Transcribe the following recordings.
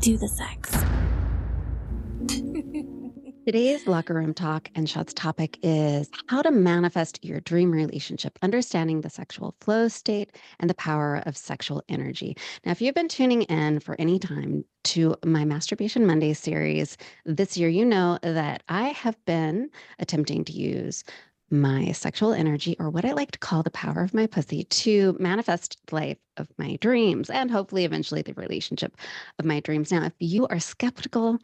do the sex. Today's Locker Room Talk and Shots topic is how to manifest your dream relationship, understanding the sexual flow state and the power of sexual energy. Now, if you've been tuning in for any time to my Masturbation Monday series this year, you know that I have been attempting to use my sexual energy, or what I like to call the power of my pussy, to manifest the life of my dreams and hopefully eventually the relationship of my dreams. Now, if you are skeptical,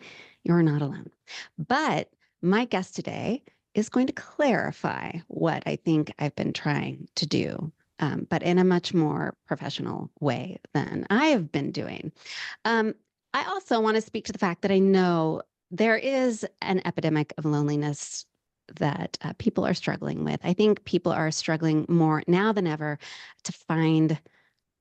you're not alone. But my guest today is going to clarify what I think I've been trying to do, but in a much more professional way than I have been doing. I also want to speak to the fact that I know there is an epidemic of loneliness that people are struggling with. I think people are struggling more now than ever to find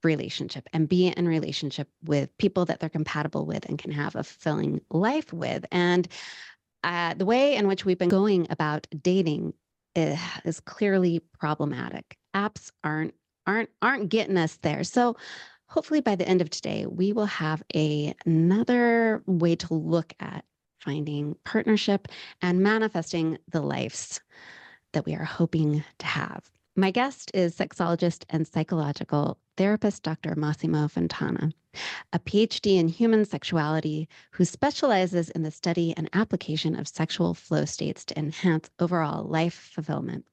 relationship and be in relationship with people that they're compatible with and can have a fulfilling life with. And the way in which we've been going about dating is clearly problematic. Apps aren't getting us there. So hopefully by the end of today, we will have another way to look at finding partnership and manifesting the lives that we are hoping to have. My guest is sexologist and psychological therapist, Dr. Massimo Fantana, a PhD in human sexuality who specializes in the study and application of sexual flow states to enhance overall life fulfillment.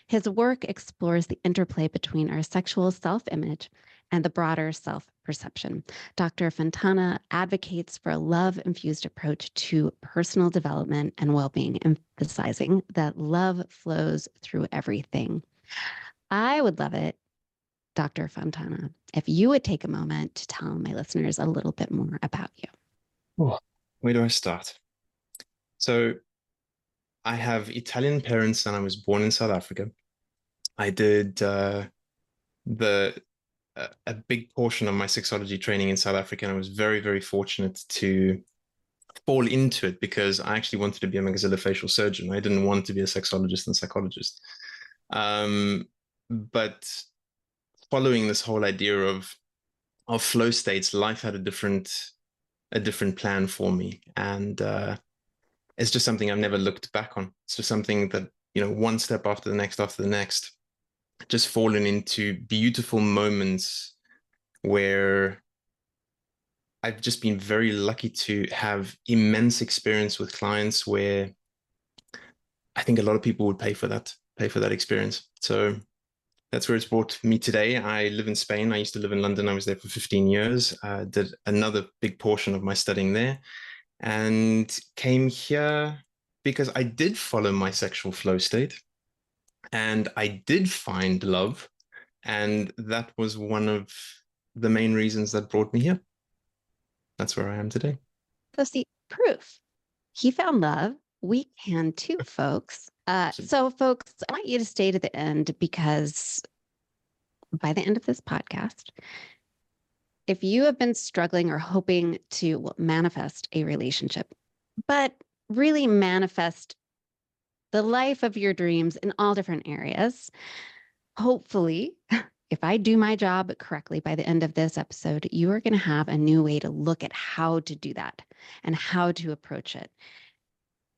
His work explores the interplay between our sexual self-image and the broader self-perception. Dr. Fantana advocates for a love-infused approach to personal development and well-being, emphasizing that love flows through everything. I would love it, Dr. Fantana, if you would take a moment to tell my listeners a little bit more about you. Oh, where do I start? So I have Italian parents and I was born in South Africa. I did a big portion of my sexology training in South Africa, and I was very, very fortunate to fall into it because I actually wanted to be a maxillofacial surgeon. I didn't want to be a sexologist and psychologist. But following this whole idea of flow states, life had a different plan for me. And it's just something I've never looked back on. It's just something that, one step after the next, just fallen into beautiful moments where I've just been very lucky to have immense experience with clients where I think a lot of people would pay for that experience. So that's where it's brought me today. I live in Spain. I used to live in London. I was there for 15 years. Did another big portion of my studying there and came here because I did follow my sexual flow state and I did find love. And that was one of the main reasons that brought me here. That's where I am today. So see, proof. He found love. We can too, folks. So folks, I want you to stay to the end because by the end of this podcast, if you have been struggling or hoping to manifest a relationship, but really manifest the life of your dreams in all different areas, hopefully, if I do my job correctly by the end of this episode, you are going to have a new way to look at how to do that and how to approach it.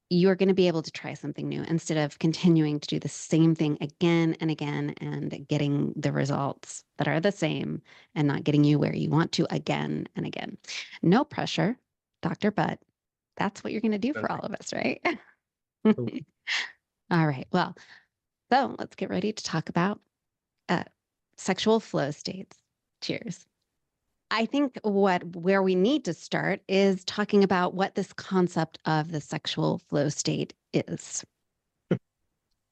You're going to be able to try something new instead of continuing to do the same thing again and again and getting the results that are the same and not getting you where you want to again and again. No pressure, Dr. Butt. That's what you're going to do for all of us, right? Cool. All right. Well, so let's get ready to talk about sexual flow states. Cheers. I think where we need to start is talking about what this concept of the sexual flow state is.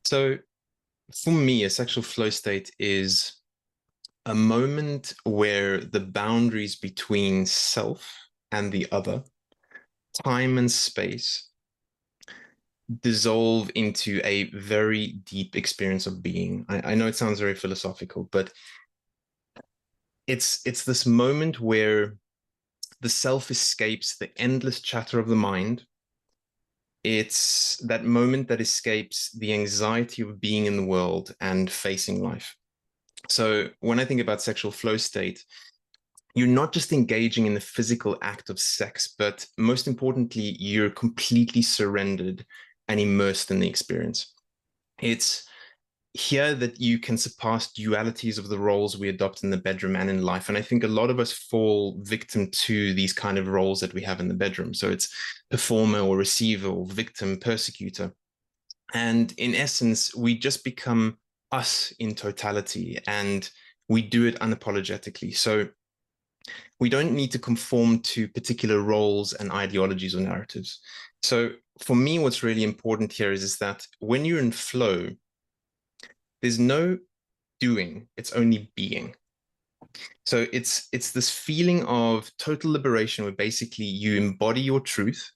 So for me, a sexual flow state is a moment where the boundaries between self and the other, time and space, dissolve into a very deep experience of being. I know it sounds very philosophical, but it's this moment where the self escapes the endless chatter of the mind. It's that moment that escapes the anxiety of being in the world and facing life. So when I think about sexual flow state, you're not just engaging in the physical act of sex, but most importantly, you're completely surrendered and immersed in the experience. It's here that you can surpass dualities of the roles we adopt in the bedroom and in life. And I think a lot of us fall victim to these kind of roles that we have in the bedroom. So it's performer or receiver or victim, persecutor. And in essence, we just become us in totality and we do it unapologetically. So we don't need to conform to particular roles and ideologies or narratives. So for me, what's really important here is that when you're in flow, there's no doing, it's only being. So it's this feeling of total liberation where basically you embody your truth,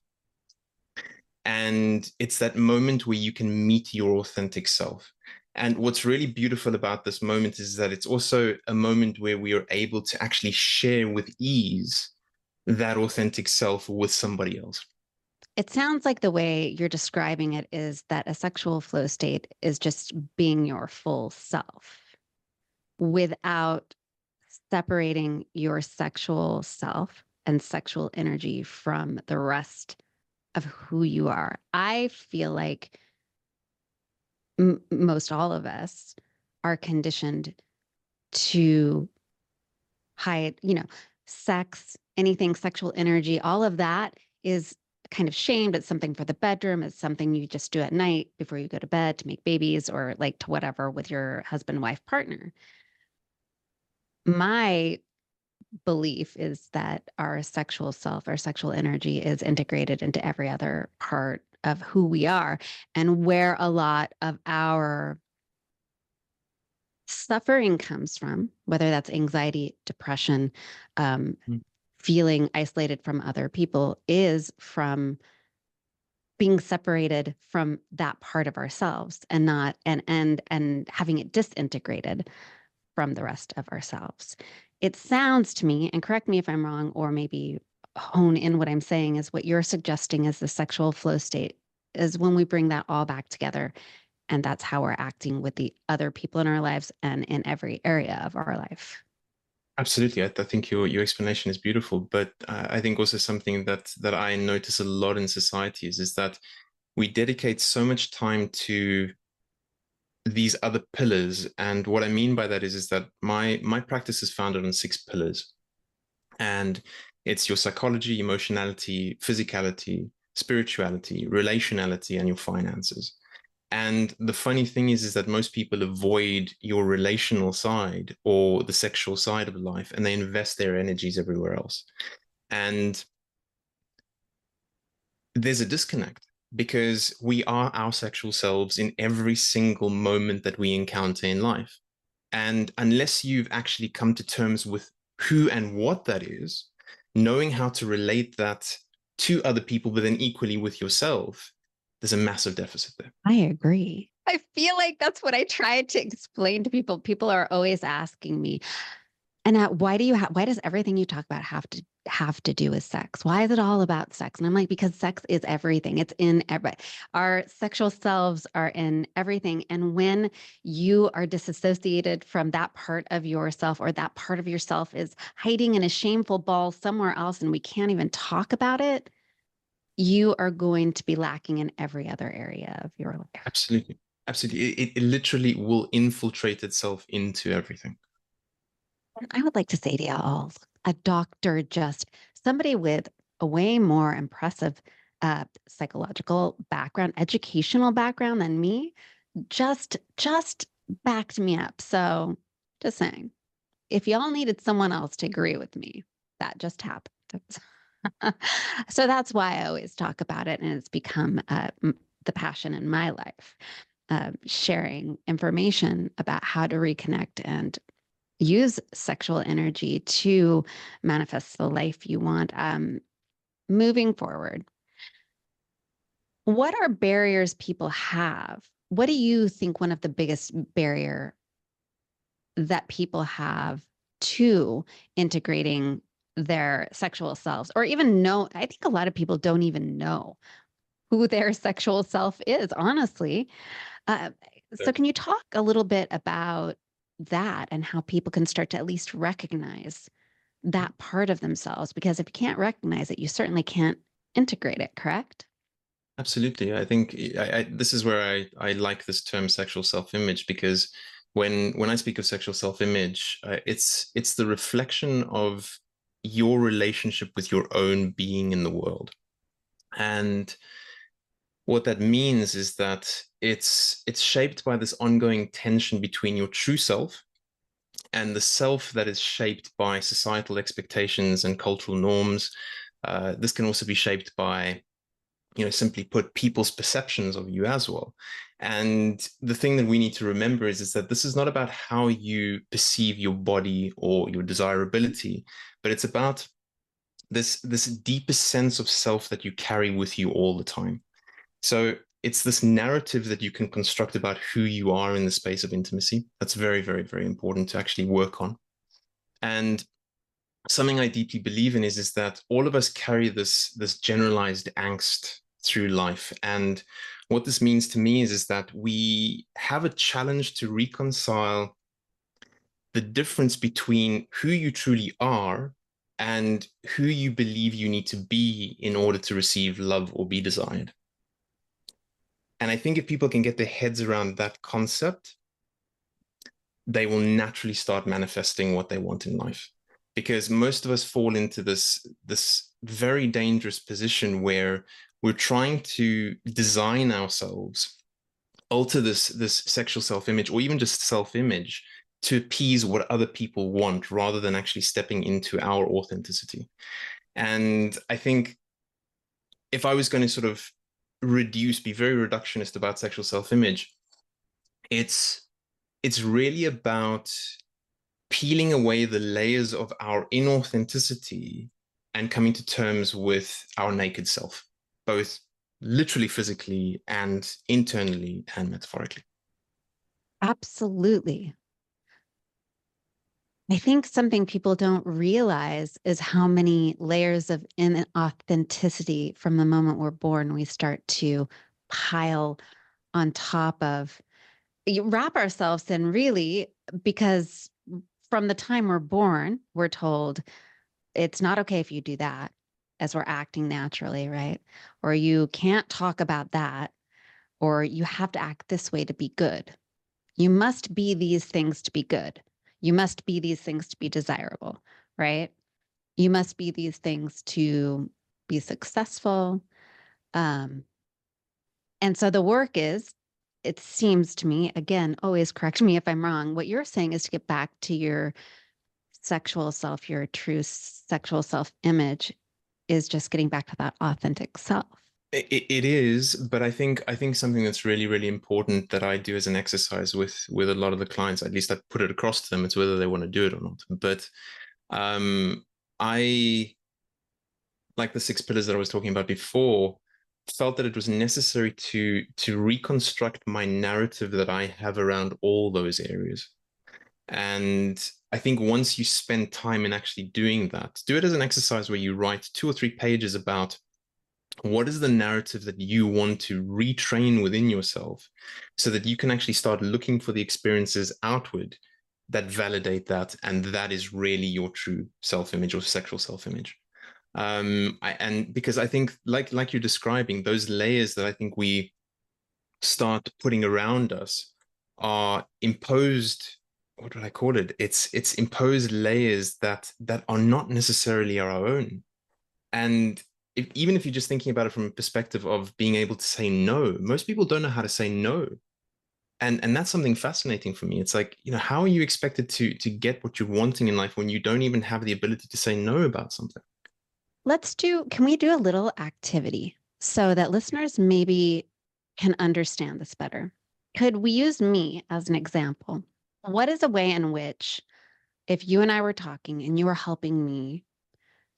and it's that moment where you can meet your authentic self. And what's really beautiful about this moment is that it's also a moment where we are able to actually share with ease that authentic self with somebody else. It sounds like the way you're describing it is that a sexual flow state is just being your full self without separating your sexual self and sexual energy from the rest of who you are. I feel like most all of us are conditioned to hide, sex, anything sexual energy, all of that is kind of shamed. It's something for the bedroom. It's something you just do at night before you go to bed to make babies or like to whatever with your husband, wife, partner. My belief is that our sexual self, our sexual energy is integrated into every other part of who we are, and where a lot of our suffering comes from, whether that's anxiety, depression, um, feeling isolated from other people, is from being separated from that part of ourselves and not and having it disintegrated from the rest of ourselves. It sounds to me, and correct me if I'm wrong, or maybe hone in what I'm saying, is what you're suggesting is the sexual flow state is when we bring that all back together. And that's how we're acting with the other people in our lives and in every area of our life. Absolutely, I think your explanation is beautiful, but I think also something that I notice a lot in societies is that we dedicate so much time to these other pillars, and what I mean by that is that my practice is founded on six pillars, and it's your psychology, emotionality, physicality, spirituality, relationality, and your finances. And the funny thing is that most people avoid your relational side or the sexual side of life, and they invest their energies everywhere else. And there's a disconnect because we are our sexual selves in every single moment that we encounter in life. And unless you've actually come to terms with who and what that is, knowing how to relate that to other people, but then equally with yourself, there's a massive deficit there. I agree. I feel like that's what I try to explain to people. People are always asking me, and why does everything you talk about have to do with sex? Why is it all about sex? And I'm like, because sex is everything. It's in our sexual selves are in everything. And when you are disassociated from that part of yourself, or that part of yourself is hiding in a shameful ball somewhere else and we can't even talk about it, you are going to be lacking in every other area of your life. Absolutely. Absolutely. It literally will infiltrate itself into everything. And I would like to say to y'all, a doctor, just somebody with a way more impressive psychological background, educational background than me, just backed me up. So just saying, if y'all needed someone else to agree with me, that just happened. So that's why I always talk about it, and it's become the passion in my life, sharing information about how to reconnect and use sexual energy to manifest the life you want. Moving forward, what are barriers people have? What do you think one of the biggest barrier that people have to integrating their sexual selves, or even know? I think a lot of people don't even know who their sexual self is, honestly. Uh, so, can you talk a little bit about that and how people can start to at least recognize that part of themselves? Because if you can't recognize it, you certainly can't integrate it, correct? Absolutely. I think this is where I like this term sexual self-image because when I speak of sexual self-image, it's the reflection of your relationship with your own being in the world. And what that means is that it's shaped by this ongoing tension between your true self and the self that is shaped by societal expectations and cultural norms. This can also be shaped by, simply put, people's perceptions of you as well. And the thing that we need to remember is that this is not about how you perceive your body or your desirability, but it's about this deeper sense of self that you carry with you all the time. So it's this narrative that you can construct about who you are in the space of intimacy. That's very, very, very important to actually work on. And something I deeply believe in is that all of us carry this generalized angst through life. And what this means to me is that we have a challenge to reconcile the difference between who you truly are and who you believe you need to be in order to receive love or be desired. And I think if people can get their heads around that concept, they will naturally start manifesting what they want in life. Because most of us fall into this very dangerous position where we're trying to design ourselves, alter this sexual self-image, or even just self-image to appease what other people want rather than actually stepping into our authenticity. And I think if I was going to sort of be very reductionist about sexual self-image, it's it's really about peeling away the layers of our inauthenticity and coming to terms with our naked self, both literally physically and internally and metaphorically. Absolutely. I think something people don't realize is how many layers of inauthenticity from the moment we're born we start to pile on top of you wrap ourselves in really because from the time we're born, we're told it's not okay if you do that as we're acting naturally, right? Or you can't talk about that, or you have to act this way to be good. You must be these things to be good. You must be these things to be desirable, right? You must be these things to be successful. Um, and so the work is, it seems to me, again, always correct me if I'm wrong. What you're saying is to get back to your sexual self, your true sexual self image is just getting back to that authentic self. It is, but I think something that's really, really important that I do as an exercise with a lot of the clients, at least I put it across to them, it's whether they want to do it or not. But um, I, like the six pillars that I was talking about before, felt that it was necessary to reconstruct my narrative that I have around all those areas. And I think once you spend time in actually doing that, do it as an exercise where you write 2 or 3 pages about what is the narrative that you want to retrain within yourself so that you can actually start looking for the experiences outward that validate that. And that is really your true self-image or sexual self-image. And because I think like you're describing, those layers that I think we start putting around us are imposed, what would I call it? It's imposed layers that are not necessarily our own. And even if you're just thinking about it from a perspective of being able to say no, most people don't know how to say no. And that's something fascinating for me. It's like, how are you expected to get what you're wanting in life when you don't even have the ability to say no about something? Can we do a little activity so that listeners maybe can understand this better? Could we use me as an example? What is a way in which, if you and I were talking and you were helping me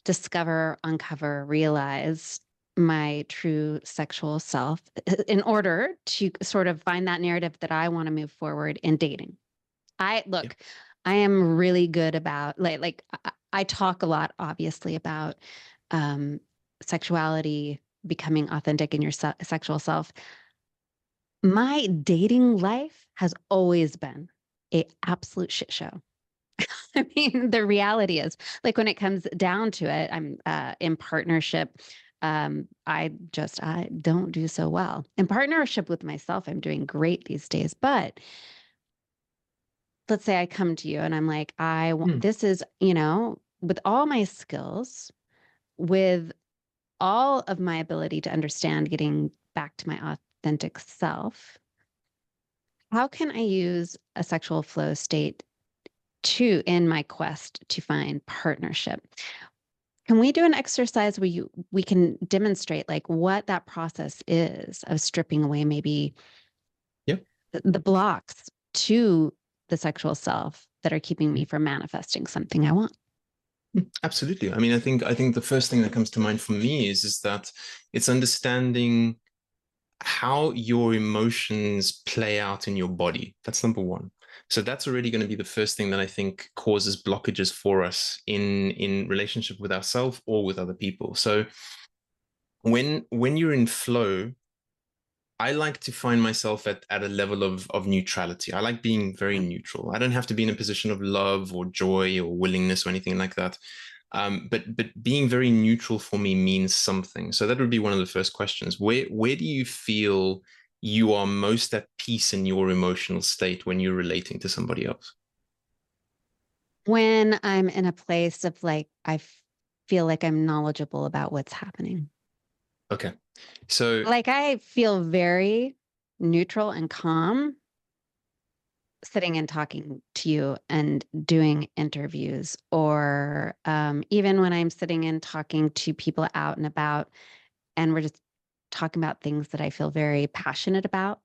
discover, uncover, realize my true sexual self in order to sort of find that narrative that I want to move forward in dating? I Yeah. look, I am really good about I talk a lot, obviously, about um, sexuality, becoming authentic in your sexual self. My dating life has always been a absolute shit show. I mean, the reality is, like when it comes down to it, I'm in partnership. I don't do so well in partnership with myself. I'm doing great these days, but let's say I come to you and I'm like, I want Hmm. this is, with all my skills, with all of my ability to understand getting back to my authentic self, how can I use a sexual flow state to in my quest to find partnership? Can we do an exercise where we can demonstrate like what that process is of stripping away maybe Yeah. the blocks to the sexual self that are keeping me from manifesting something I want? Absolutely. I mean, I think the first thing that comes to mind for me is that it's understanding how your emotions play out in your body. That's number one. So that's already going to be the first thing that I think causes blockages for us in relationship with ourselves or with other people. So when you're in flow, I like to find myself at a level of neutrality. I like being very neutral. I don't have to be in a position of love or joy or willingness or anything like that. But being very neutral for me means something. So that would be one of the first questions. Where do you feel you are most at peace in your emotional state when you're relating to somebody else? When I'm in a place of like, feel like I'm knowledgeable about what's happening. Okay. So Like I feel very neutral and calm sitting and talking to you and doing interviews, or even when I'm sitting and talking to people out and about, and we're just talking about things that I feel very passionate about.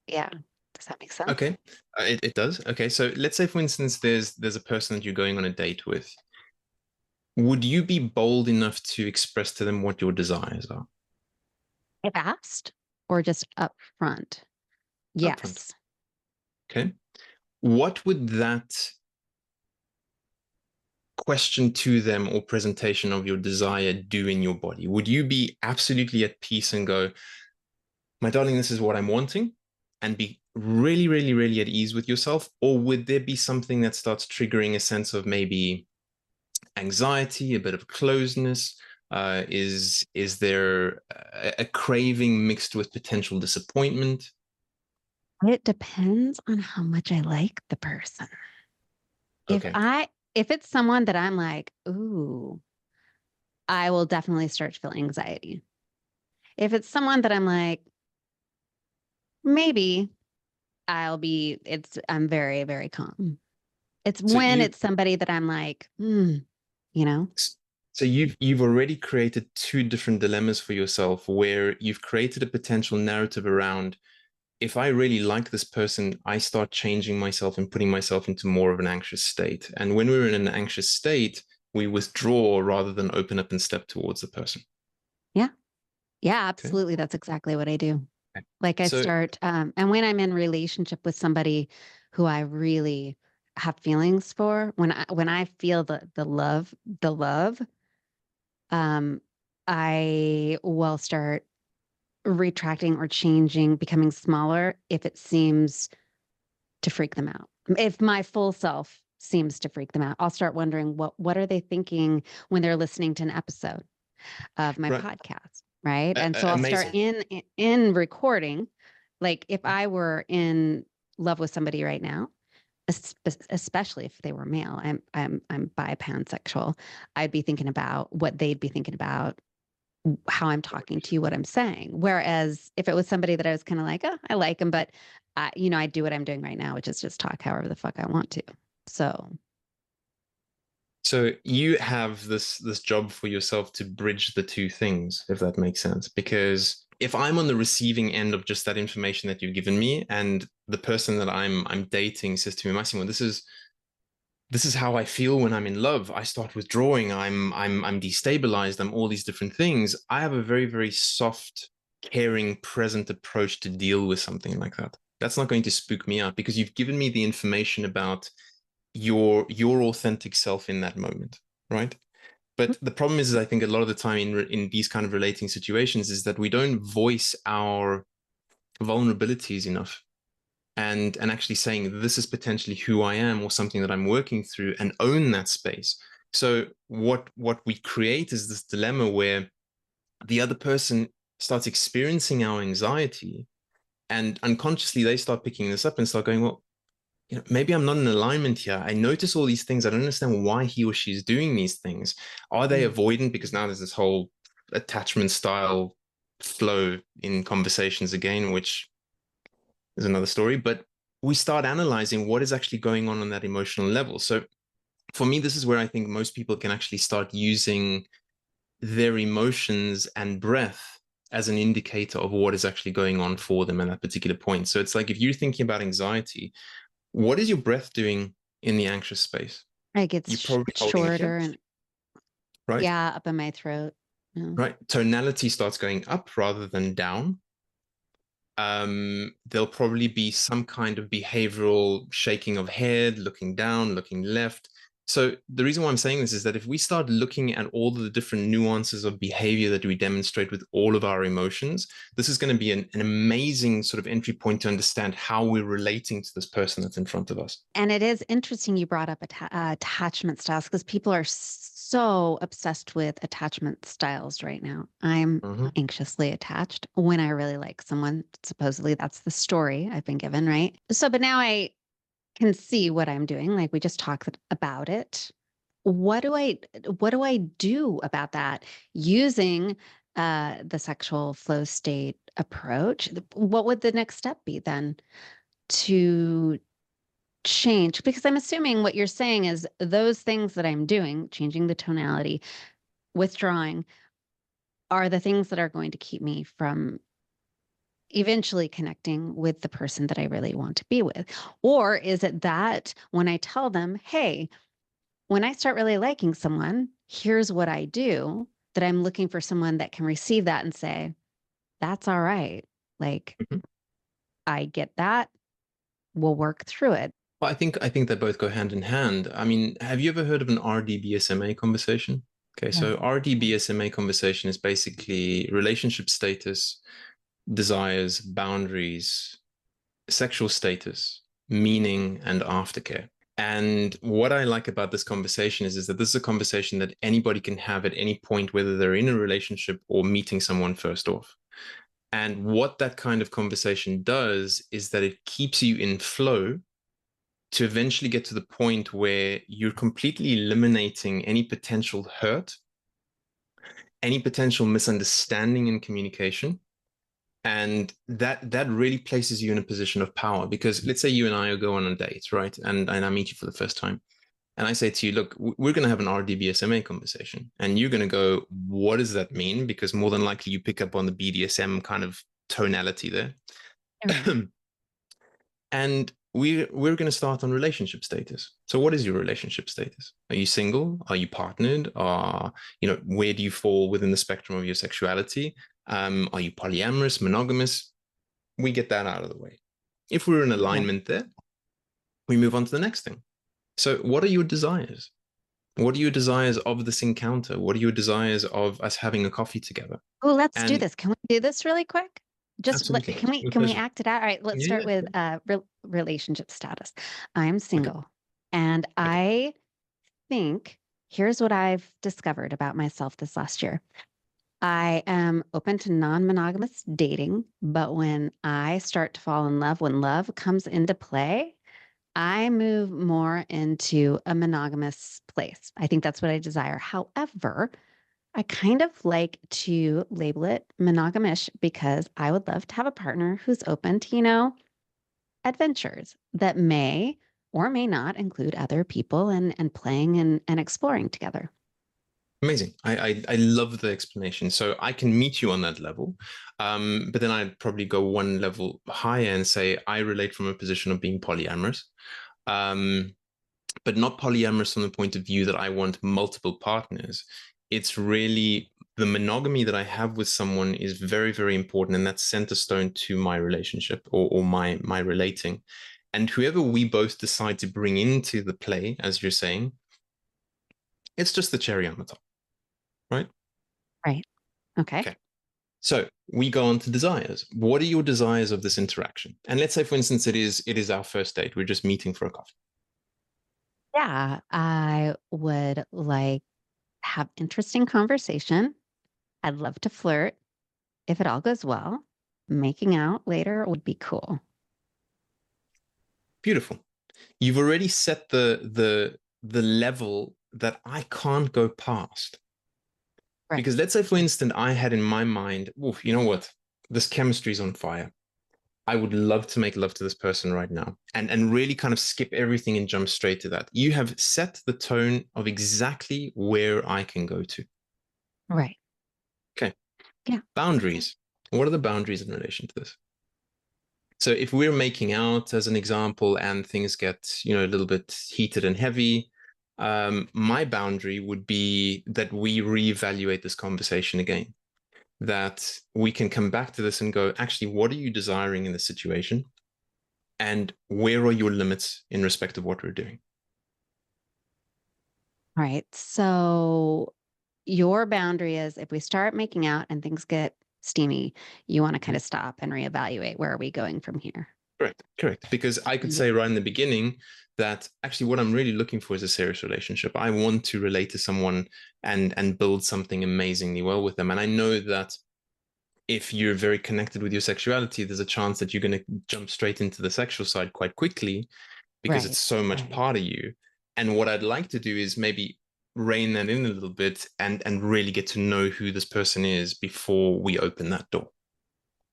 Yeah. Does that make sense? okay, it does. Okay. So let's say for instance there's a person that you're going on a date with. Would you be bold enough to express to them what your desires are Fast or just upfront? upfront? Yes. Okay. What would that question to them or presentation of your desire do in your body? Would you be absolutely at peace and go, my darling, this is what I'm wanting, and be really, really, really at ease with yourself? Or would there be something that starts triggering a sense of maybe anxiety, a bit of closeness? Is there a craving mixed with potential disappointment? It depends on how much I like the person. If Okay. I if it's someone that I'm like, ooh, I will definitely start to feel anxiety. If it's someone that I'm like, maybe I'm very, very calm. It's So when you it's somebody that I'm like, you know, So you've already created two different dilemmas for yourself where you've created a potential narrative around if I really like this person, I start changing myself and putting myself into more of an anxious state. And when we're in an anxious state, we withdraw rather than open up and step towards the person. yeah, yeah, Okay. absolutely. That's exactly what I do. Okay. Like I So start, and when I'm in relationship with somebody who I really have feelings for, when I feel the love, um, I will start retracting or changing, becoming smaller if it seems to freak them out. If my full self seems to freak them out, I'll start wondering what are they thinking when they're listening to an episode of my right, podcast, right? And so I'll start amazing. in recording, like if I were in love with somebody right now, especially if they were male, I'm bi pansexual. I'd be thinking about what they'd be thinking about, how I'm talking to you, what I'm saying. Whereas if it was somebody that I was kind of like, oh, I like him, but I do what I'm doing right now, which is just talk however the fuck I want to. So So you have this job for yourself to bridge the two things, if that makes sense. Because if I'm on the receiving end of just that information that you've given me, and the person that I'm dating says to me, Massimo, this is how I feel when I'm in love. I start withdrawing. I'm destabilized. I'm all these different things. I have a very, very soft, caring, present approach to deal with something like that. That's not going to spook me out because you've given me the information about your authentic self in that moment, right? But the problem is I think a lot of the time in these kind of relating situations is that we don't voice our vulnerabilities enough. and actually saying this is potentially who I am or something that I'm working through and own that space. So what we create is this dilemma where the other person starts experiencing our anxiety, and unconsciously they start picking this up and start going, well, maybe I'm not in alignment here. I notice all these things. I don't understand why he or she's doing these things. Are they Mm. avoidant? Because now there's this whole attachment style flow in conversations again, which is another story. But we start analyzing what is actually going on that emotional level. So for me, this is where I think most people can actually start using their emotions and breath as an indicator of what is actually going on for them at that particular point. So it's like if you're thinking about anxiety, what is your breath doing in the anxious space? Like it's You're probably holding it here, shorter and right? yeah, up in my throat. Yeah. Right. Tonality starts going up rather than down. There'll probably be some kind of behavioral shaking of head, looking down, looking left. So the reason why I'm saying this is that if we start looking at all the different nuances of behavior that we demonstrate with all of our emotions, this is going to be an amazing sort of entry point to understand how we're relating to this person that's in front of us. And it is interesting you brought up attachment styles because people are so obsessed with attachment styles right now. I'm Mhm. anxiously attached when I really like someone. Supposedly, that's the story I've been given, right? So, but now I can see what I'm doing. Like we just talked about it. What do I what do I do about that using the sexual flow state approach? What would the next step be then to change? Because I'm assuming what you're saying is those things that I'm doing, changing the tonality, withdrawing, are the things that are going to keep me from eventually connecting with the person that I really want to be with? Or is it that when I tell them, hey, when I start really liking someone, here's what I do, that I'm looking for someone that can receive that and say, that's all right. Like, Mhm. I get that. We'll work through it. Well, I think they both go hand in hand. I mean, have you ever heard of an RDBSMA conversation? Okay, so No. RDBSMA conversation is basically relationship status, desires, boundaries, sexual status, meaning, and aftercare. And what I like about this conversation is that this is a conversation that anybody can have at any point, whether they're in a relationship or meeting someone first off. And what that kind of conversation does is that it keeps you in flow to eventually get to the point where you're completely eliminating any potential hurt, any potential misunderstanding in communication. And that really places you in a position of power, because let's say you and I go on a date, right? And I meet you for the first time. And I say to you, look, we're going to have an RDBSMA conversation. And you're going to go, what does that mean? Because more than likely you pick up on the BDSM kind of tonality there. All right. And we're going to start on relationship status. So what is your relationship status? Are you single? Are you partnered? Where do you fall within the spectrum of your sexuality? Are you polyamorous, monogamous? We get that out of the way. If we're in Okay. alignment there, we move on to the next thing. So what are your desires? What are your desires of this encounter? What are your desires of us having a coffee together? Oh, let's do And this. Can we do this really quick? absolutely, with Can we pleasure. act it out? All right, let's Yeah, start with sure. relationship status. I'm Okay, single, and okay. I think here's what I've discovered about myself this last year. I am open to non-monogamous dating, but when I start to fall in love, when love comes into play, I move more into a monogamous place. I think that's what I desire. However, I kind of like to label it monogamish because I would love to have a partner who's open to, adventures that may or may not include other people and playing and exploring together. Amazing. I love the explanation. So I can meet you on that level. But then I'd probably go one level higher and say I relate from a position of being polyamorous. Um, but not polyamorous from the point of view that I want multiple partners. It's really the monogamy that I have with someone is very, very important, and that's center stone to my relationship, or my relating. And whoever we both decide to bring into the play, as you're saying, it's just the cherry on the top, right? Right. Okay. Okay. So we go on to desires. What are your desires of this interaction? And let's say, for instance, it is our first date. We're just meeting for a coffee. Yeah, I would like have interesting conversation. I'd love to flirt. If it all goes well, making out later would be cool. Beautiful. You've already set the level that I can't go past. Right. Because let's say, for instance, I had in my mind, oof, you know what? This chemistry is on fire. I would love to make love to this person right now and really kind of skip everything and jump straight to that. You have set the tone of exactly where I can go to. Right. Okay. Yeah. Boundaries. What are the boundaries in relation to this? So if we're making out as an example and things get, a little bit heated and heavy, my boundary would be that we reevaluate this conversation again, that we can come back to this and go, actually, what are you desiring in this situation? And where are your limits in respect of what we're doing? Right. So your boundary is if we start making out and things get steamy, you want to kind of stop and reevaluate where are we going from here? Correct, correct. Because I could Yeah. say right in the beginning that actually what I'm really looking for is a serious relationship. I want to relate to someone and build something amazingly well with them. And I know that if you're very connected with your sexuality, there's a chance that you're going to jump straight into the sexual side quite quickly because it's Right. so much Right. part of you. And what I'd like to do is maybe rein that in a little bit and really get to know who this person is before we open that door.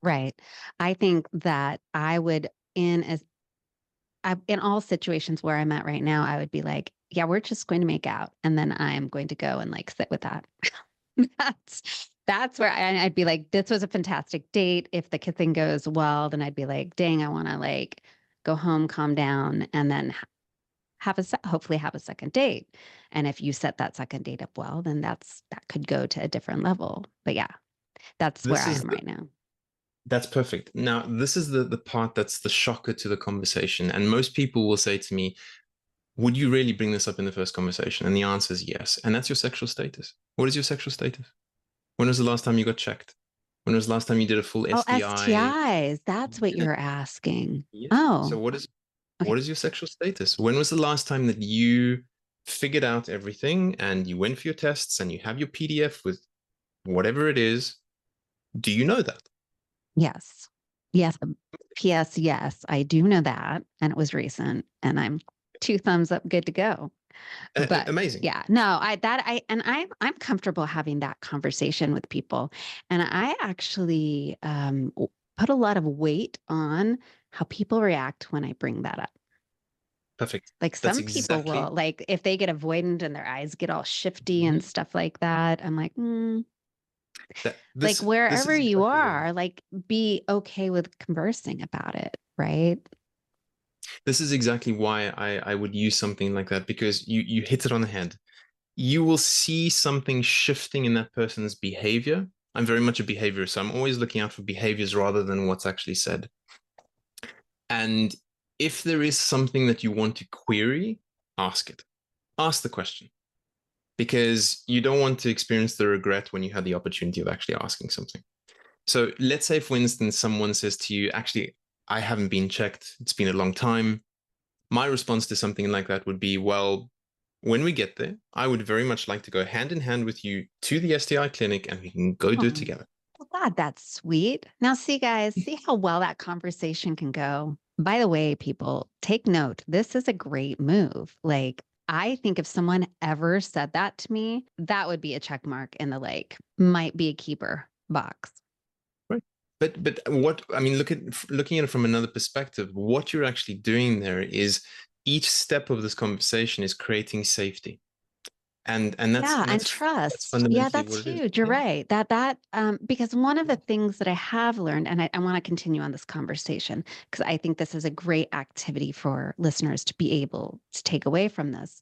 Right. I think that I would in all situations where I'm at right now, I would be like, yeah, we're just going to make out. And then I'm going to go and like sit with that. That's where I'd be like, this was a fantastic date. If the kissing goes well, then I'd be like, dang, I want to like go home, calm down, and then hopefully have a second date. And if you set that second date up well, then that could go to a different level. But yeah, that's where This I is am right now. That's perfect. Now, this is the part that's the shocker to the conversation. And most people will say to me, would you really bring this up in the first conversation? And the answer is yes. And that's your sexual status. What is your sexual status? When was the last time you got checked? When was the last time you did a full Oh, STI? STIs. That's what Yeah. you're asking. Yeah. So Oh, what okay. is your sexual status? When was the last time that you figured out everything and you went for your tests and you have your PDF with whatever it is? Do you know that? Yes. Yes. P.S. Yes, I do know that. And it was recent. And I'm two thumbs up, good to go. But Amazing. yeah, no, I'm comfortable having that conversation with people. And I actually put a lot of weight on how people react when I bring that up. Perfect. Like That's some people exactly will, like if they get avoidant and their eyes get all shifty and Mhm. stuff like that, I'm like, that. like This wherever is you exactly why. are, like be okay with conversing about it, right? This is exactly why I would use something like that because you hit it on the head. You will see something shifting in that person's behavior. I'm very much a behaviorist, so I'm always looking out for behaviors rather than what's actually said. And if there is something that you want to query, ask it. Ask the question because you don't want to experience the regret when you had the opportunity of actually asking something. So let's say, for instance, someone says to you, actually, I haven't been checked. It's been a long time. My response to something like that would be, well, when we get there, I would very much like to go hand in hand with you to the STI clinic and we can go do it Oh, together. well, God, that's sweet. Now, see, guys, see how well that conversation can go. By the way, people, take note. This is a great move. Like, I think if someone ever said that to me, that would be a check mark in the like, might be a keeper box. Right. But what I mean, looking at it from another perspective, what you're actually doing there is each step of this conversation is creating safety. And that's Yeah, and and that's trust. Yeah, fundamentally that's what it is. huge. You're Yeah. right. That because one of the things that I have learned, and I want to continue on this conversation because I think this is a great activity for listeners to be able to take away from this.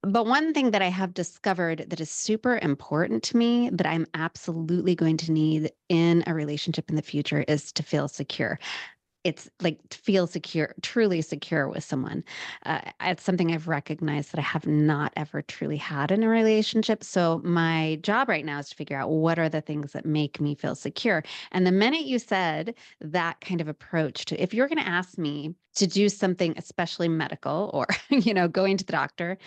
But one thing that I have discovered that is super important to me that I'm absolutely going to need in a relationship in the future is to feel secure. it's like to feel secure, truly secure with someone. It's something I've recognized that I have not ever truly had in a relationship. So my job right now is to figure out what are the things that make me feel secure. And the minute you said that kind of approach to, if you're going to ask me to do something, especially medical or, going to the doctor,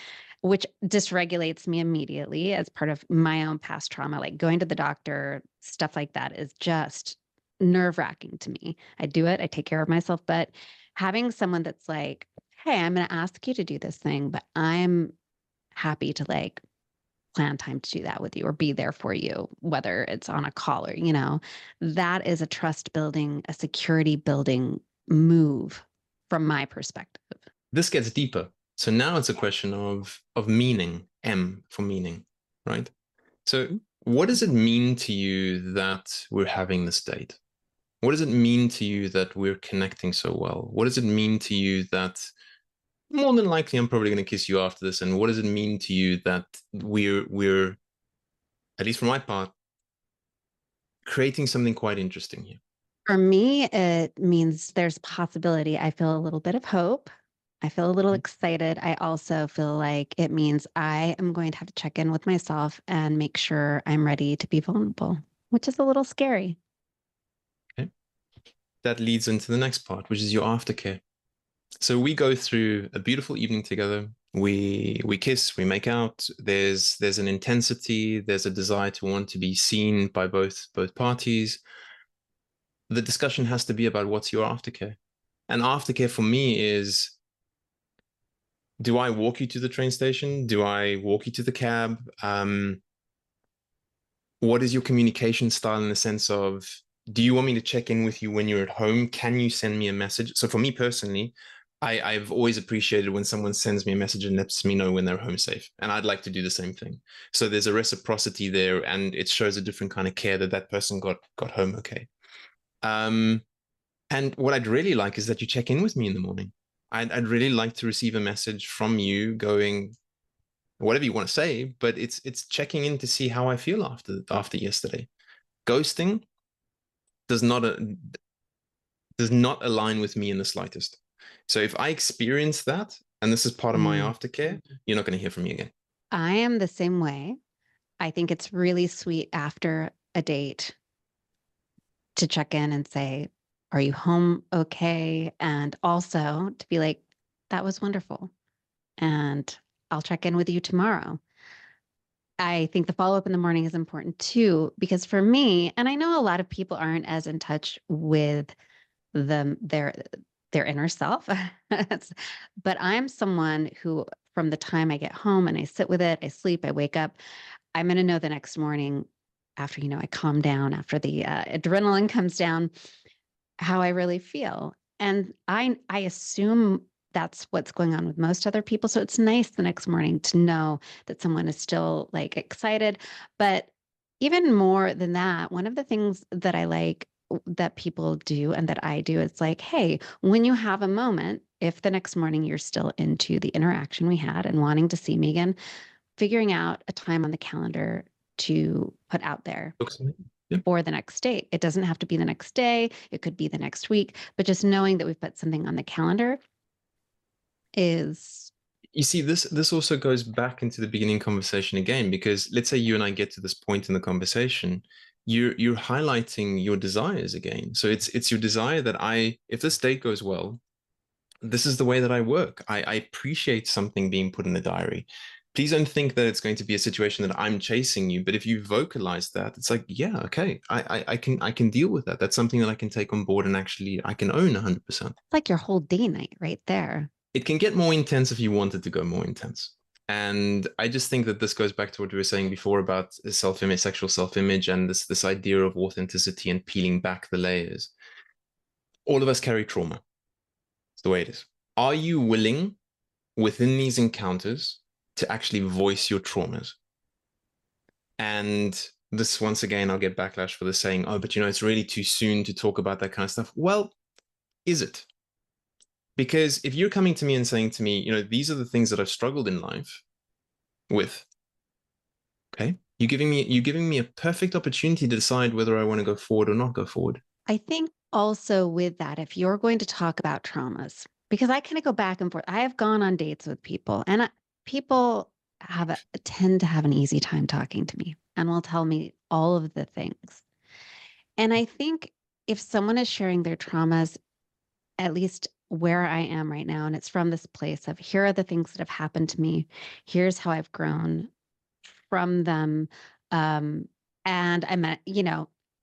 which dysregulates me immediately as part of my own past trauma, like going to the doctor, stuff like that is just nerve wracking to me. I do it, I take care of myself, but having someone that's like, hey, I'm going to ask you to do this thing, but I'm happy to like plan time to do that with you or be there for you, whether it's on a call or, that is a trust building, a security building move from my perspective. This gets deeper. So now it's a question of meaning, M for meaning, right? So what does it mean to you that we're having this date? What does it mean to you that we're connecting so well? What does it mean to you that more than likely I'm probably going to kiss you after this? And what does it mean to you that we're at least for my part creating something quite interesting here? For me, it means there's possibility. I feel a little bit of hope. I feel a little Okay. excited. I also feel like it means I am going to have to check in with myself and make sure I'm ready to be vulnerable, which is a little scary. Okay. That leads into the next part, which is your aftercare. So we go through a beautiful evening together. We kiss, we make out. There's an intensity, there's a desire to want to be seen by both parties. The discussion has to be about what's your aftercare. And aftercare for me is, do I walk you to the train station? Do I walk you to the cab? What is your communication style in the sense of, do you want me to check in with you when you're at home? Can you send me a message? So for me personally, I've always appreciated when someone sends me a message and lets me know when they're home safe. And I'd like to do the same thing. So there's a reciprocity there, and it shows a different kind of care that that person got home okay. Um, and what I'd really like is that you check in with me in the morning. I'd really like to receive a message from you going, whatever you want to say, but it's checking in to see how I feel after yesterday. Ghosting does not does not align with me in the slightest. So if I experience that, and this is part of my Mm. aftercare, you're not going to hear from me again. I am the same way. I think it's really sweet after a date to check in and say, are you home okay? And also to be like, that was wonderful. And I'll check in with you tomorrow. I think the follow up in the morning is important too, because for me, and I know a lot of people aren't as in touch with them, their inner self. But I'm someone who, from the time I get home and I sit with it, I sleep, I wake up, I'm going to know the next morning after, I calm down, after the adrenaline comes down, how I really feel. And I assume that's what's going on with most other people. So it's nice the next morning to know that someone is still like excited. But even more than that, one of the things that I like that people do and that I do is like, hey, when you have a moment, if the next morning you're still into the interaction we had and wanting to see me again, figuring out a time on the calendar to put out there Yeah. for the next date. It doesn't have to be the next day, it could be the next week, but just knowing that we've put something on the calendar is You see, this also goes back into the beginning conversation again, because let's say you and I get to this point in the conversation, you're highlighting your desires again. So it's your desire that if this date goes well, this is the way that I work. I appreciate something being put in the diary. Please don't think that it's going to be a situation that I'm chasing you. But if you vocalize that, it's like, yeah, okay, I can deal with that. That's something that I can take on board and actually I can own 100%. like your whole day night right there. It can get more intense if you want it to go more intense. And I just think that this goes back to what we were saying before about self-image, sexual self-image, and this idea of authenticity and peeling back the layers. All of us carry trauma. It's the way it is. Are you willing within these encounters to actually voice your traumas? And this, once again, I'll get backlash for the saying, oh, but it's really too soon to talk about that kind of stuff. Well, is it? Because if you're coming to me and saying to me, these are the things that I've struggled in life with, okay, you're giving me a perfect opportunity to decide whether I want to go forward or not go forward. I think also with that, if you're going to talk about traumas, because I kind of go back and forth. I have gone on dates with people, and people tend to have an easy time talking to me and will tell me all of the things. And I think if someone is sharing their traumas, at least where I am right now, and it's from this place of here are the things that have happened to me, here's how I've grown from them. Um, and I meant,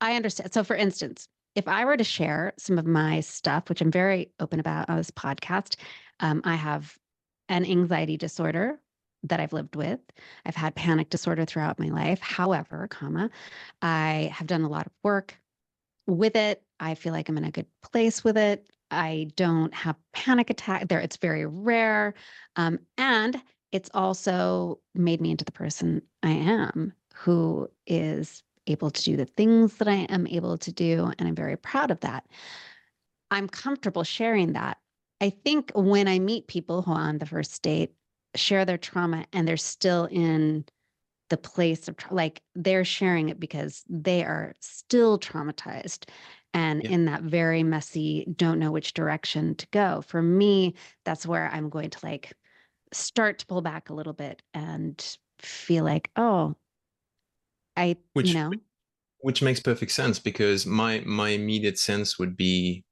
I understand. So, for instance, if I were to share some of my stuff, which I'm very open about on this podcast, I have an anxiety disorder that I've lived with. I've had panic disorder throughout my life. However, I have done a lot of work with it. I feel like I'm in a good place with it. I don't have panic attack there. It's very rare. And it's also made me into the person I am, who is able to do the things that I am able to do. And I'm very proud of that. I'm comfortable sharing that. I think when I meet people who on the first date share their trauma and they're still in the place of like they're sharing it because they are still traumatized and Yeah. in that very messy, don't know which direction to go. For me, that's where I'm going to like start to pull back a little bit and feel like, oh, I, you Which know, which makes perfect sense because my immediate sense would be,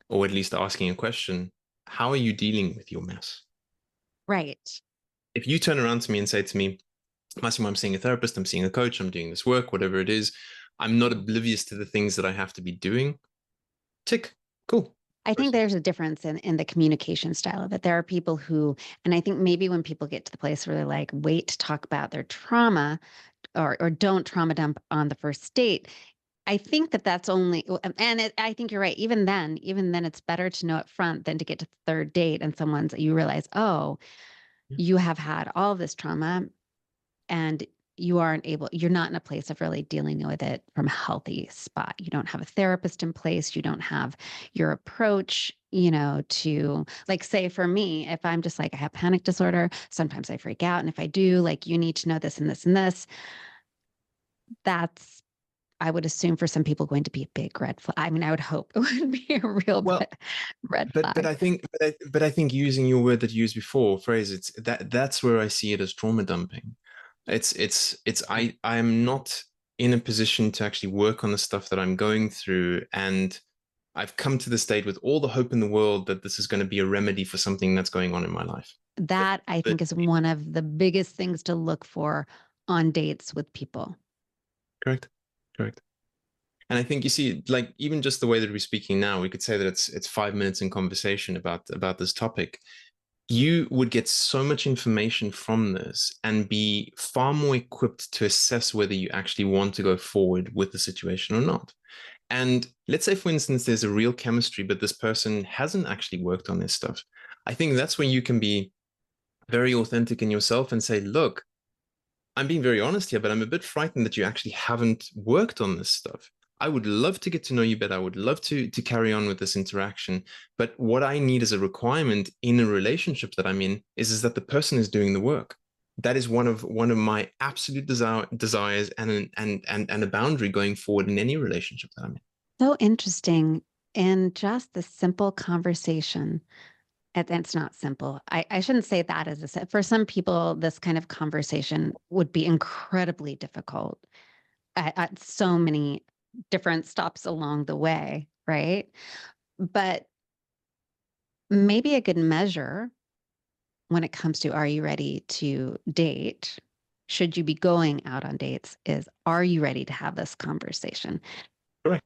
or at least asking a question, how are you dealing with your mess? right. If you turn around to me and say to me, Massimo, I'm seeing a therapist, I'm seeing a coach, I'm doing this work, whatever it is, I'm not oblivious to the things that I have to be doing. Tick. Cool. I think Process. there's a difference in the communication style of it. There are people who, and I think maybe when people get to the place where they're like, wait to talk about their trauma, or don't trauma dump on the first date. I think that that's only, and I think you're right. Even then, it's better to know up front than to get to the third date and you realize, oh, Yeah. you have had all this trauma and you're not in a place of really dealing with it from a healthy spot. You don't have a therapist in place. You don't have your approach, to like, say for me, if I'm just like, I have panic disorder, sometimes I freak out. And if I do, like, you need to know this and this and this, that's I would assume for some people going to be a big red flag. I mean, I would hope it would be a real Well, red but flag. I think using your word that you used before, phrase, that's where I see it as trauma dumping. It's I'm not in a position to actually work on the stuff that I'm going through, and I've come to the state with all the hope in the world that this is going to be a remedy for something that's going on in my life. That I But think is one of the biggest things to look for on dates with people. correct, correct. And I think you see, like even just the way that we're speaking now, we could say that it's 5 minutes in conversation about this topic. You would get so much information from this and be far more equipped to assess whether you actually want to go forward with the situation or not. And let's say, for instance, there's a real chemistry, but this person hasn't actually worked on this stuff. I think that's when you can be very authentic in yourself and say, look, I'm being very honest here, but I'm a bit frightened that you actually haven't worked on this stuff. I would love to get to know you better. I would love to carry on with this interaction. But what I need as a requirement in a relationship that I'm in is that the person is doing the work. That is one of my absolute desires and a boundary going forward in any relationship that I'm in. So interesting. In just the simple conversation, and it's not simple. I shouldn't say that for some people, this kind of conversation would be incredibly difficult at so many different stops along the way, right? But maybe a good measure when it comes to are you ready to date? Should you be going out on dates? Is are you ready to have this conversation? Correct.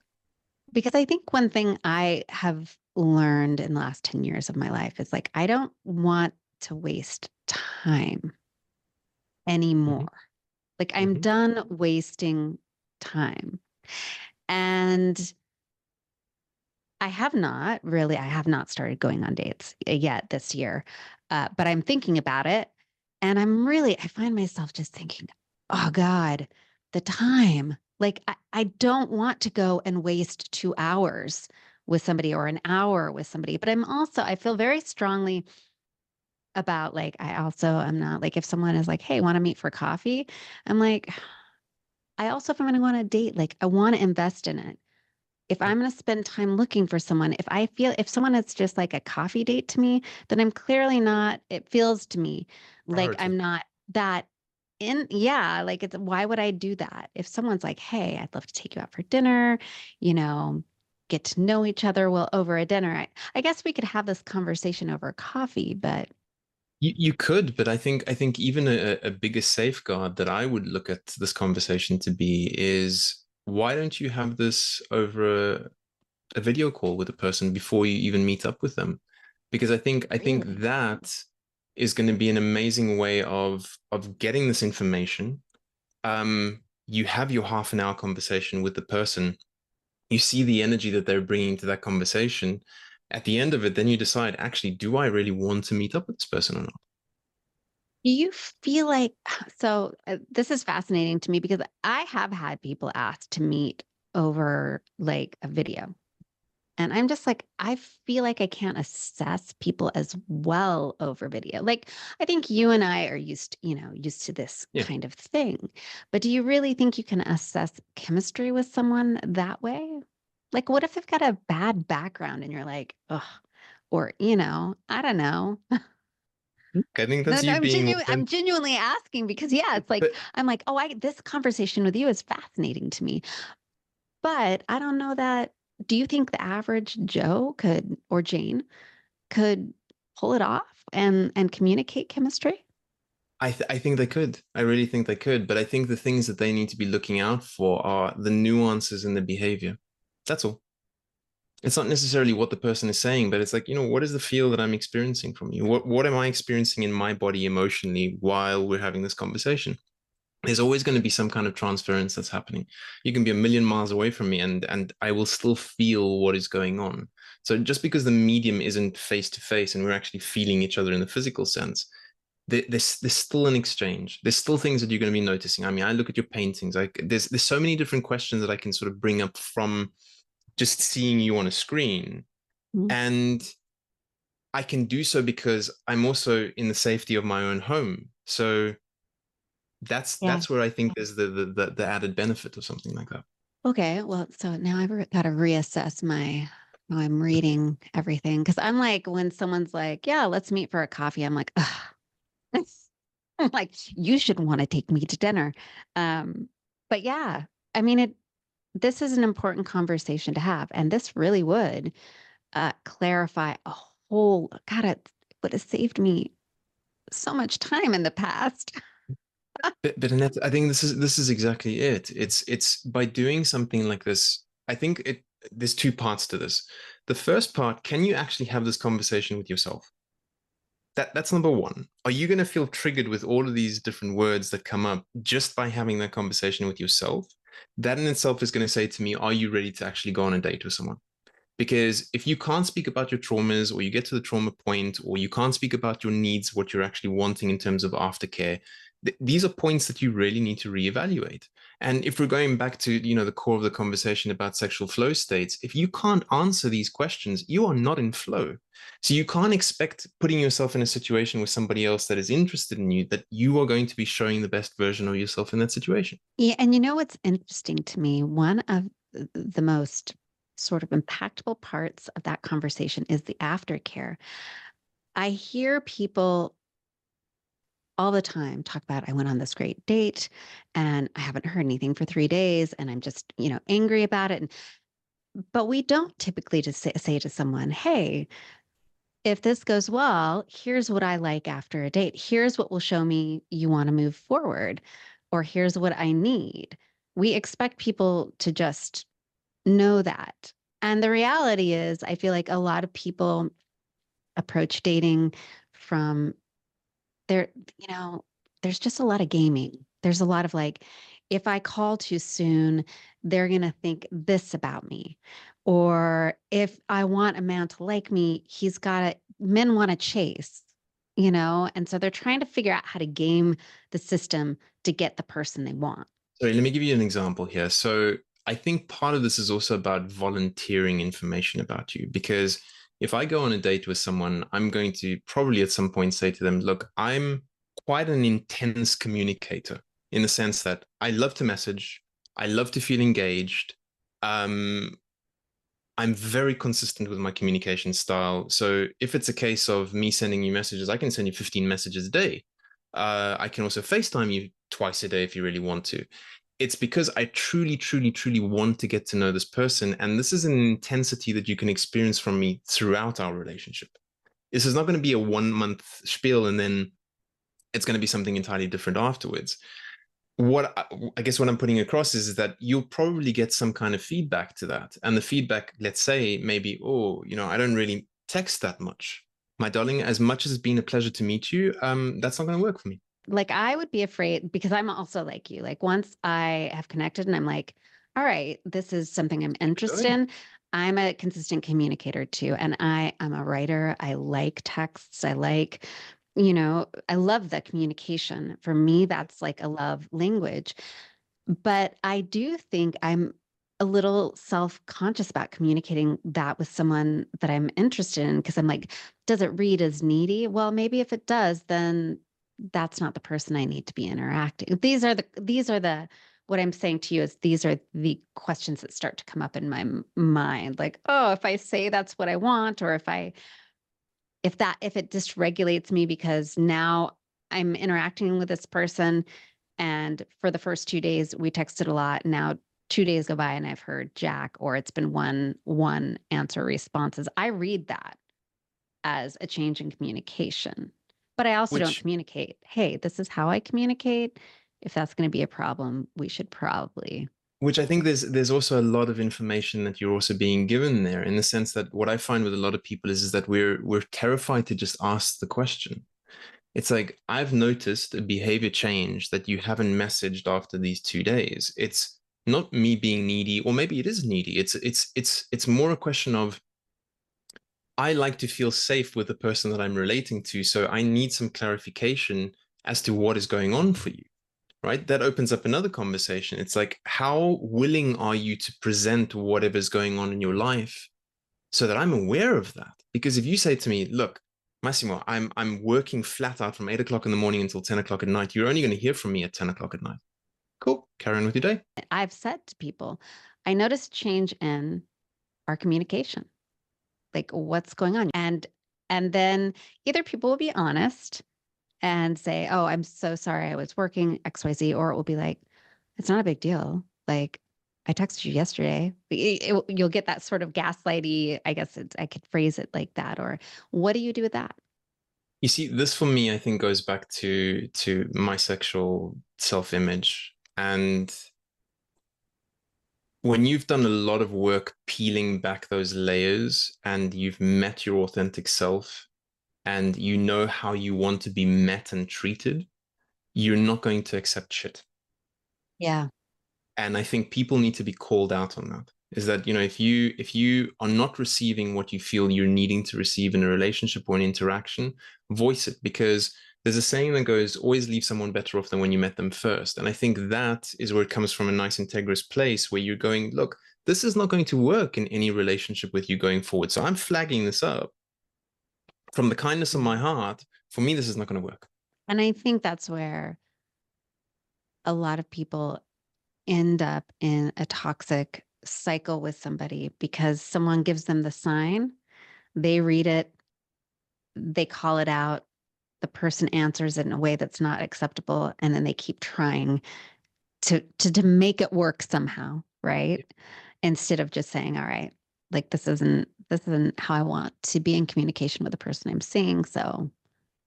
Because I think one thing I have learned in the last 10 years of my life is like, I don't want to waste time Hmm. anymore. Like, I'm Hmm. done wasting time. And I have not started going on dates yet this year, but I'm thinking about it. And I find myself just thinking, oh God, the time. Like, I don't want to go and waste 2 hours with somebody or an hour with somebody. But I feel very strongly about like, I also am not like, if someone is like, hey, want to meet for coffee? I'm like, I also, if I'm going to go on a date, like, I want to invest in it. if I'm going to spend time looking for someone, if someone is just like a coffee date to me, then I'm clearly not, it feels to me like Priority. I'm not that yeah, like why would I do that? If someone's like, hey, I'd love to take you out for dinner, you know, get to know each other well over a dinner. I guess we could have this conversation over coffee, but You could, but I think even a bigger safeguard that I would look at this conversation to be is why don't you have this over a video call with a person before you even meet up with them? Because I think really, that is going to be an amazing way of getting this information. You have your half an hour conversation with the person. You see the energy that they're bringing to that conversation. At the end of it, then you decide, actually, do I really want to meet up with this person or not? do you feel like so this is fascinating to me because I have had people ask to meet over like a video. And I'm just like, I feel like I can't assess people as well over video. Like, I think you and I are used to this Yeah. kind of thing. But do you really think you can assess chemistry with someone that way? Like, what if they've got a bad background and you're like, ugh, or, I don't know. I think No, that's no, you being I'm authentic. genuinely asking because yeah, it's like But I'm like, oh, I this conversation with you is fascinating to me. But I don't know that. Do you think the average Joe could or Jane could pull it off and communicate chemistry? I think they could. I really think they could. But I think the things that they need to be looking out for are the nuances in the behavior. That's all. It's not necessarily what the person is saying, but it's like, what is the feel that I'm experiencing from you? What am I experiencing in my body emotionally while we're having this conversation? There's always going to be some kind of transference that's happening. You can be a million miles away from me and I will still feel what is going on. So just because the medium isn't face to face and we're actually feeling each other in the physical sense, there's still an exchange. There's still things that you're going to be noticing. I mean, I look at your paintings. Like there's so many different questions that I can sort of bring up from just seeing you on a screen. Mm. And I can do so because I'm also in the safety of my own home. So Yeah. that's where I think there's the added benefit of something like that. Okay. Well, so now I've got to reassess how I'm reading everything because I'm like when someone's like, "Yeah, let's meet for a coffee," I'm like, "Ugh." I'm like, "You should want to take me to dinner." But yeah, I mean it. This is an important conversation to have, and this really would clarify a whole. God, it would have saved me so much time in the past. But Annette, I think this is exactly it. It's by doing something like this. I think there's two parts to this. The first part, can you actually have this conversation with yourself? That's number one. Are you going to feel triggered with all of these different words that come up just by having that conversation with yourself? That in itself is going to say to me, are you ready to actually go on a date with someone? Because if you can't speak about your traumas or you get to the trauma point or you can't speak about your needs, what you're actually wanting in terms of aftercare, these are points that you really need to reevaluate. And if we're going back to, the core of the conversation about sexual flow states, if you can't answer these questions, you are not in flow. So you can't expect putting yourself in a situation with somebody else that is interested in you that you are going to be showing the best version of yourself in that situation. Yeah, and you know what's interesting to me? One of the most sort of impactful parts of that conversation is the aftercare. I hear people all the time talk about I went on this great date and I haven't heard anything for 3 days and I'm just, angry about it. But we don't typically just say to someone, "Hey, if this goes well, here's what I like after a date. Here's what will show me you want to move forward, or here's what I need." We expect people to just know that. And the reality is, I feel like a lot of people approach dating from there, you know, there's just a lot of gaming. There's a lot of like, if I call too soon, they're going to think this about me. Or if I want a man to like me, men want to chase, And so they're trying to figure out how to game the system to get the person they want. So let me give you an example here. So I think part of this is also about volunteering information about you because if I go on a date with someone, I'm going to probably at some point say to them, look, I'm quite an intense communicator in the sense that I love to message, I love to feel engaged. Um, I'm very consistent with my communication style. So if it's a case of me sending you messages, I can send you 15 messages a day. I can also FaceTime you twice a day if you really want to. It's because I truly, truly, truly want to get to know this person. And this is an intensity that you can experience from me throughout our relationship. This is not going to be a 1 month spiel and then it's going to be something entirely different afterwards. I guess what I'm putting across is that you'll probably get some kind of feedback to that. And the feedback, let's say, maybe, oh, I don't really text that much. My darling, as much as it's been a pleasure to meet you, that's not going to work for me. Like, I would be afraid because I'm also like you. Like, once I have connected and I'm like, all right, this is something I'm Keep it interested going. in. I'm a consistent communicator too. And I'm a writer. I like texts. I love the communication. For me, that's like a love language. But I do think I'm a little self-conscious about communicating that with someone that I'm interested in because I'm like, does it read as needy? Well, maybe if it does, then that's not the person I need to be interacting. These are the what I'm saying to you is these are the questions that start to come up in my mind. Like, oh, if I say that's what I want, or if it dysregulates me because now I'm interacting with this person and for the first 2 days, we texted a lot. Now 2 days go by and I've heard Jack, or it's been one answer responses. I read that as a change in communication, but I also don't Which communicate. Hey, this is how I communicate. If that's going to be a problem, we should probably. which I think there's also a lot of information that you're also being given there, in the sense that what I find with a lot of people is that we're terrified to just ask the question. It's like, I've noticed a behavior change that you haven't messaged after these 2 days. It's not me being needy, or maybe it is needy. It's more a question of, I like to feel safe with the person that I'm relating to, so I need some clarification as to what is going on for you, right? That opens up another conversation. It's like, how willing are you to present whatever's going on in your life so that I'm aware of that? Because if you say to me, look, Massimo, I'm working flat out from 8 o'clock in the morning until 10 o'clock at night. You're only going to hear from me at 10 o'clock at night. Cool. Carry on with your day. I've said to people, I noticed change in our communication. Like, what's going on? And then either people will be honest and say, "Oh, I'm so sorry I was working XYZ," or it will be like, "It's not a big deal. Like, I texted you yesterday." You'll get that sort of gaslighty, I guess I could phrase it like that. Or what do you do with that? You see, this for me, I think goes back to my sexual self-image. And when you've done a lot of work peeling back those layers and you've met your authentic self and you know how you want to be met and treated, you're not going to accept shit. Yeah. And I think people need to be called out on that. Is that, if you are not receiving what you feel you're needing to receive in a relationship or an interaction, voice it, because there's a saying that goes, always leave someone better off than when you met them first. And I think that is where it comes from, a nice integrous place where you're going, look, this is not going to work in any relationship with you going forward. So I'm flagging this up from the kindness of my Mhm. heart. For me, this is not going to work. And I think that's where a lot of people end up in a toxic cycle with somebody because someone gives them the sign, they read it, they call it out, the person answers it in a way that's not acceptable, and then they keep trying to make it work somehow, right? Instead of just saying, all right, like this isn't how I want to be in communication with the person I'm seeing, so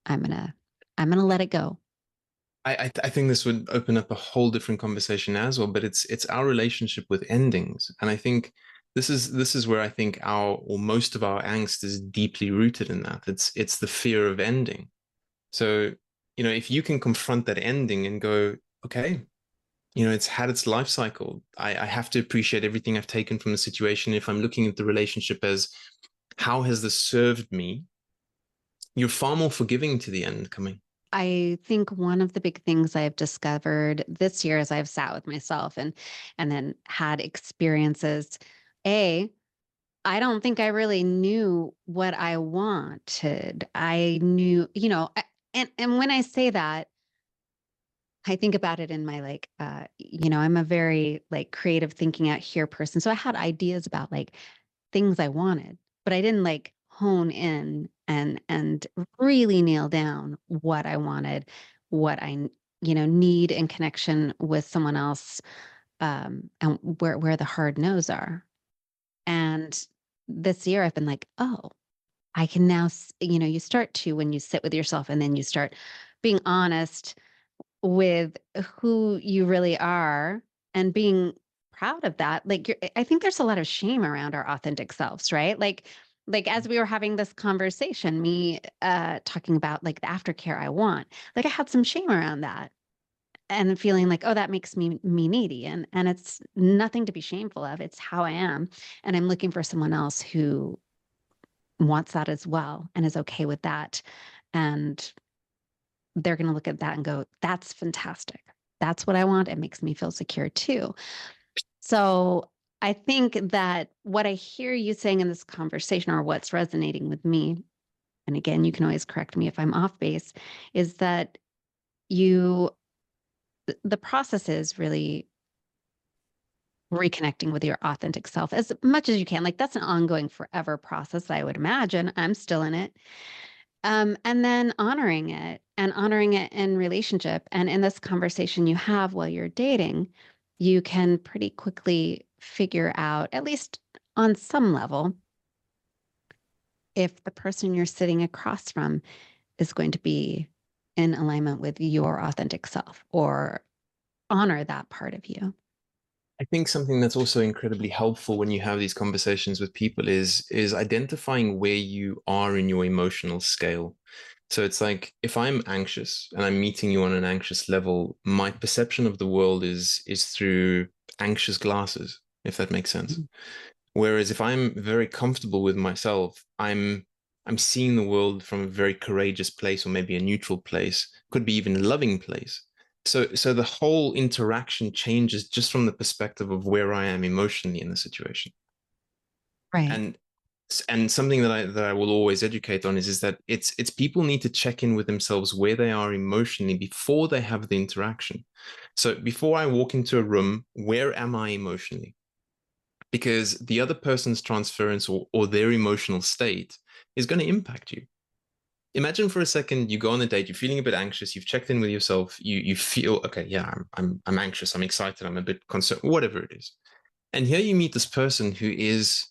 i'm gonna I'm gonna let it go. I think this would open up a whole different conversation as well, but it's our relationship with endings. And I think this is where I think our or most of our angst is deeply rooted in that. It's the fear of ending. So, if you can confront that ending and go, okay, it's had its life cycle. I have to appreciate everything I've taken from the situation. If I'm looking at the relationship as, how has this served me? You're far more forgiving to the end coming. I think one of the big things I've discovered this year as I've sat with myself and then had experiences, a I don't think I really knew what I wanted. I knew, and when I say that, I think about it in my like, I'm a very like creative thinking out here person. So I had ideas about like things I wanted, but I didn't like hone in and really nail down what I wanted, what need in connection with someone else, and where the hard no's are. And this year I've been like, oh, I can now, you start to, when you sit with yourself and then you start being honest with who you really are and being proud of that. Like, I think there's a lot of shame around our authentic selves, right? Like as we were having this conversation, me talking about like the aftercare I want, like I had some shame around that and feeling like, oh, that makes me needy. And it's nothing to be shameful of. It's how I am. And I'm looking for someone else who wants that as well and is okay with that. And they're going to look at that and go, that's fantastic. That's what I want. It makes me feel secure too. So I think that what I hear you saying in this conversation, or what's resonating with me, and again, you can always correct me if I'm off base, is that you, the process is really reconnecting with your authentic self as much as you can. Like that's an ongoing forever process, I would imagine. I'm still in it. And then honoring it in relationship. And in this conversation you have while you're dating, you can pretty quickly figure out, at least on some level, if the person you're sitting across from is going to be in alignment with your authentic self or honor that part of you. I think something that's also incredibly helpful when you have these conversations with people is identifying where you are in your emotional scale. So it's like if I'm anxious and I'm meeting you on an anxious level, my perception of the world is through anxious glasses, if that makes sense. Whereas if I'm very comfortable with myself, I'm seeing the world from a very courageous place or maybe a neutral place, could be even a loving place. So the whole interaction changes just from the perspective of where I am emotionally in the situation. Right. And and something that I will always educate on is that it's people need to check in with themselves where they are emotionally before they have the interaction. So before I walk into a room, where am I emotionally? Because the other person's transference or their emotional state is going to impact you. Imagine for a second you go on a date, you're feeling a bit anxious, you've checked in with yourself, you feel okay, yeah, I'm anxious, I'm excited, I'm a bit concerned, whatever it is. And here you meet this person who is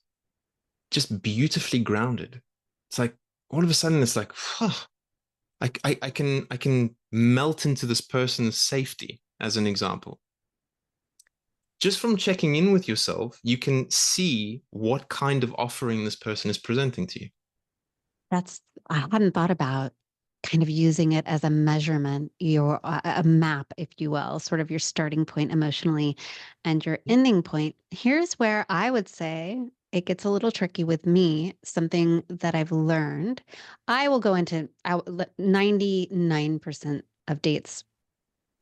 just beautifully grounded. It's like all of a sudden it's like, huh, I can melt into this person's safety, as an example. Just from checking in with yourself, you can see what kind of offering this person is presenting to you. That's, I hadn't thought about kind of using it as a measurement, your a map, if you will, sort of your starting point emotionally and your ending point. Here's where I would say it gets a little tricky with me, something that I've learned. I will go into 99% of dates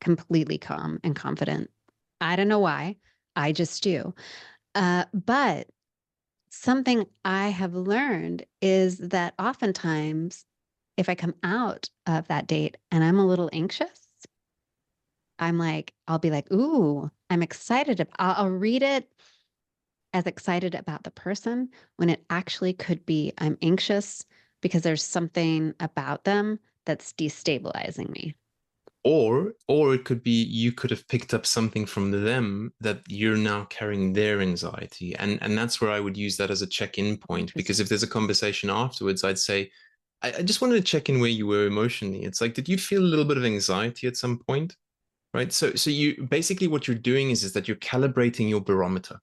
completely calm and confident. I don't know why. I just do. But something I have learned is that oftentimes, if I come out of that date and I'm a little anxious, I'm like, I'll be like, ooh, I'm excited. I'll read it as excited about the person when it actually could be I'm anxious because there's something about them that's destabilizing me. Or it could be you could have picked up something from them that you're now carrying their anxiety. And that's where I would use that as a check-in point. Because if Interesting. there's a conversation afterwards, I'd say, I just wanted to check in where you were emotionally. It's like, did you feel a little bit of anxiety at some point? Right. So you basically what you're doing is that you're calibrating your barometer.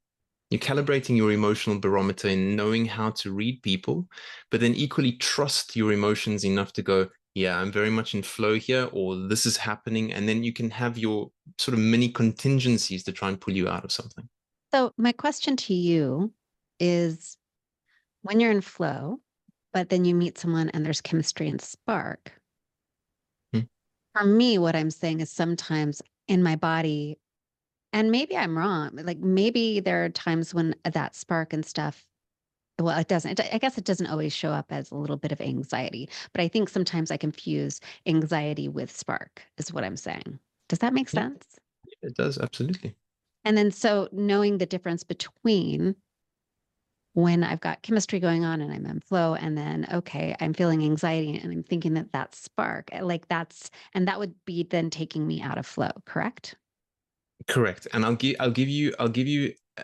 You're calibrating your emotional barometer in knowing how to read people, but then equally trust your emotions enough to go, yeah, I'm very much in flow here, or this is happening. And then you can have your sort of mini contingencies to try and pull you out of something. So, my question to you is when you're in flow, but then you meet someone and there's chemistry and spark. Hmm. For me, what I'm saying is sometimes in my body, and maybe I'm wrong, like maybe there are times when that spark and stuff, well, it doesn't, I guess it doesn't always show up as a little bit of anxiety, but I think sometimes I confuse anxiety with spark, is what I'm saying. Does that make Yeah, sense? it does. Absolutely. And then so knowing the difference between when I've got chemistry going on and I'm in flow, and then, okay, I'm feeling anxiety and I'm thinking that that's spark, like and that would be then taking me out of flow, correct? Correct. And I'll give you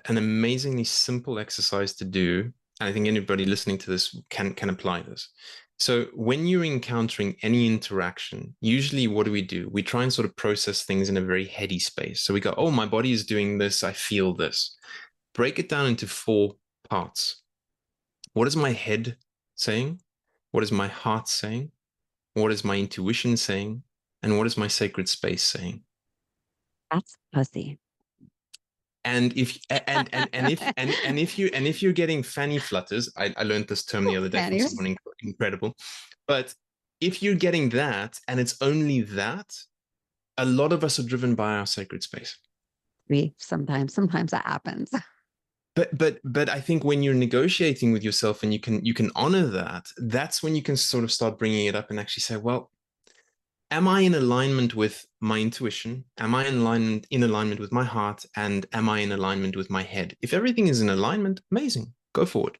an amazingly simple exercise to do. And I think anybody listening to this can apply this. So when you're encountering any interaction, usually what do? We try and sort of process things in a very heady space. So we go, oh, my body is doing this, I feel this. Break it down into four parts. What is my head saying? What is my heart saying? What is my intuition saying? And what is my sacred space saying? That's pussy. And if you're getting fanny flutters, I learned this term the other day from Panties. someone incredible. But if you're getting that and it's only that, a lot of us are driven by our sacred space. Sometimes that happens. But I think when you're negotiating with yourself and you can honor that, that's when you can sort of start bringing it up and actually say, well, am I in alignment with my intuition? Am I in alignment with my heart? And am I in alignment with my head? If everything is in alignment, amazing. Go forward.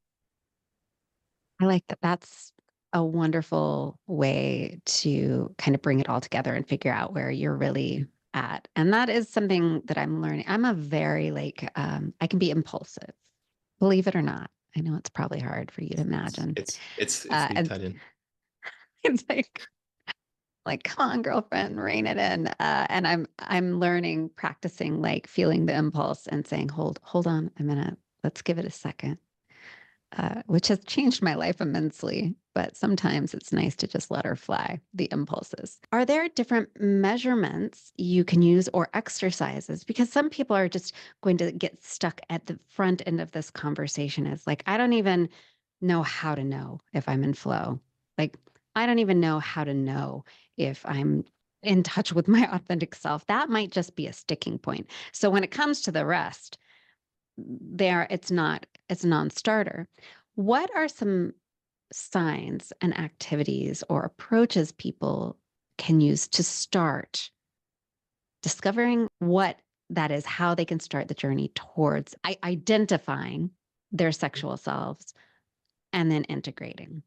I like that. That's a wonderful way to kind of bring it all together and figure out where you're really at. And that is something that I'm learning. I'm a very I can be impulsive, believe it or not. I know it's probably hard for you to imagine. It's the And Italian. it's like, come on, girlfriend, rein it in. And I'm learning, practicing, like feeling the impulse and saying, hold on a minute. Let's give it a second. Which has changed my life immensely. But sometimes it's nice to just let her fly, the impulses. Are there different measurements you can use or exercises? Because some people are just going to get stuck at the front end of this conversation. It's like, I don't even know how to know if I'm in flow. Like, I don't even know how to know if I'm in touch with my authentic self. That might just be a sticking point. So when it comes to the rest, it's a non-starter. What are some signs and activities or approaches people can use to start discovering what that is, how they can start the journey towards identifying their sexual selves and then integrating?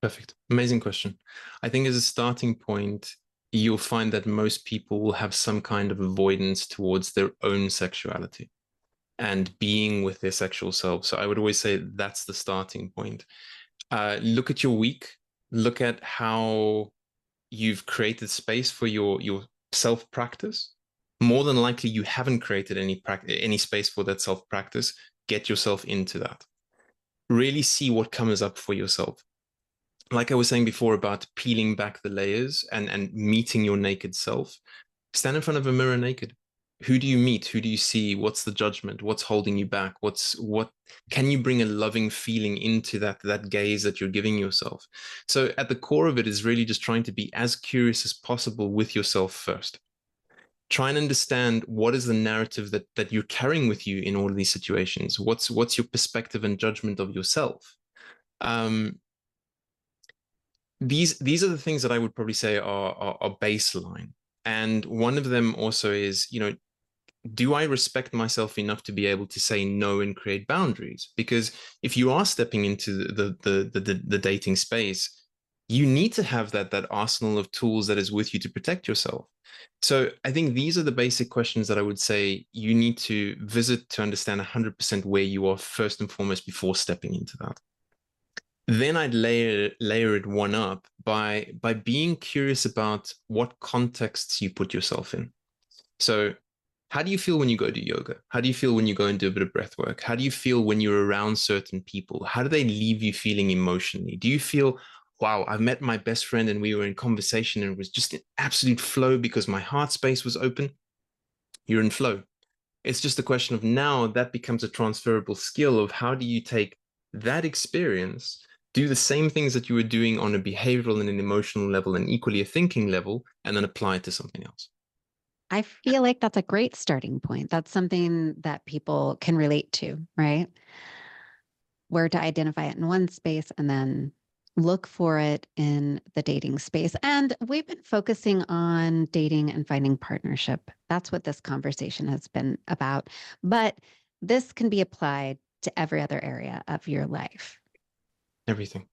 Perfect. Amazing question. I think as a starting point, you'll find that most people will have some kind of avoidance towards their own sexuality and being with their sexual self. So I would always say that's the starting point. Look at your week. Look at how you've created space for your self practice. More than likely, you haven't created any space for that self practice. Get yourself into that. Really see what comes up for yourself. Like I was saying before about peeling back the layers and meeting your naked self. Stand in front of a mirror naked. Who do you meet? Who do you see? What's the judgment? What's holding you back? What can you bring a loving feeling into that gaze that you're giving yourself? So at the core of it is really just trying to be as curious as possible with yourself first. Try and understand what is the narrative that you're carrying with you in all of these situations. What's your perspective and judgment of yourself? Um, these are the things that I would probably say are baseline. And one of them also is, do I respect myself enough to be able to say no and create boundaries? Because if you are stepping into the dating space, you need to have that arsenal of tools that is with you to protect yourself. So I think these are the basic questions that I would say you need to visit to understand 100% where you are first and foremost before stepping into that. Then I'd layer it one up by being curious about what contexts you put yourself in. So how do you feel when you go to yoga? How do you feel when you go and do a bit of breath work? How do you feel when you're around certain people? How do they leave you feeling emotionally? Do you feel, wow, I've met my best friend and we were in conversation and it was just an absolute flow because my heart space was open? You're in flow. It's just a question of now that becomes a transferable skill of how do you take that experience, do the same things that you were doing on a behavioral and an emotional level and equally a thinking level, and then apply it to something else. I feel like that's a great starting point. That's something that people can relate to, right? Where to identify it in one space and then look for it in the dating space. And we've been focusing on dating and finding partnership. That's what this conversation has been about. But this can be applied to every other area of your life. Everything.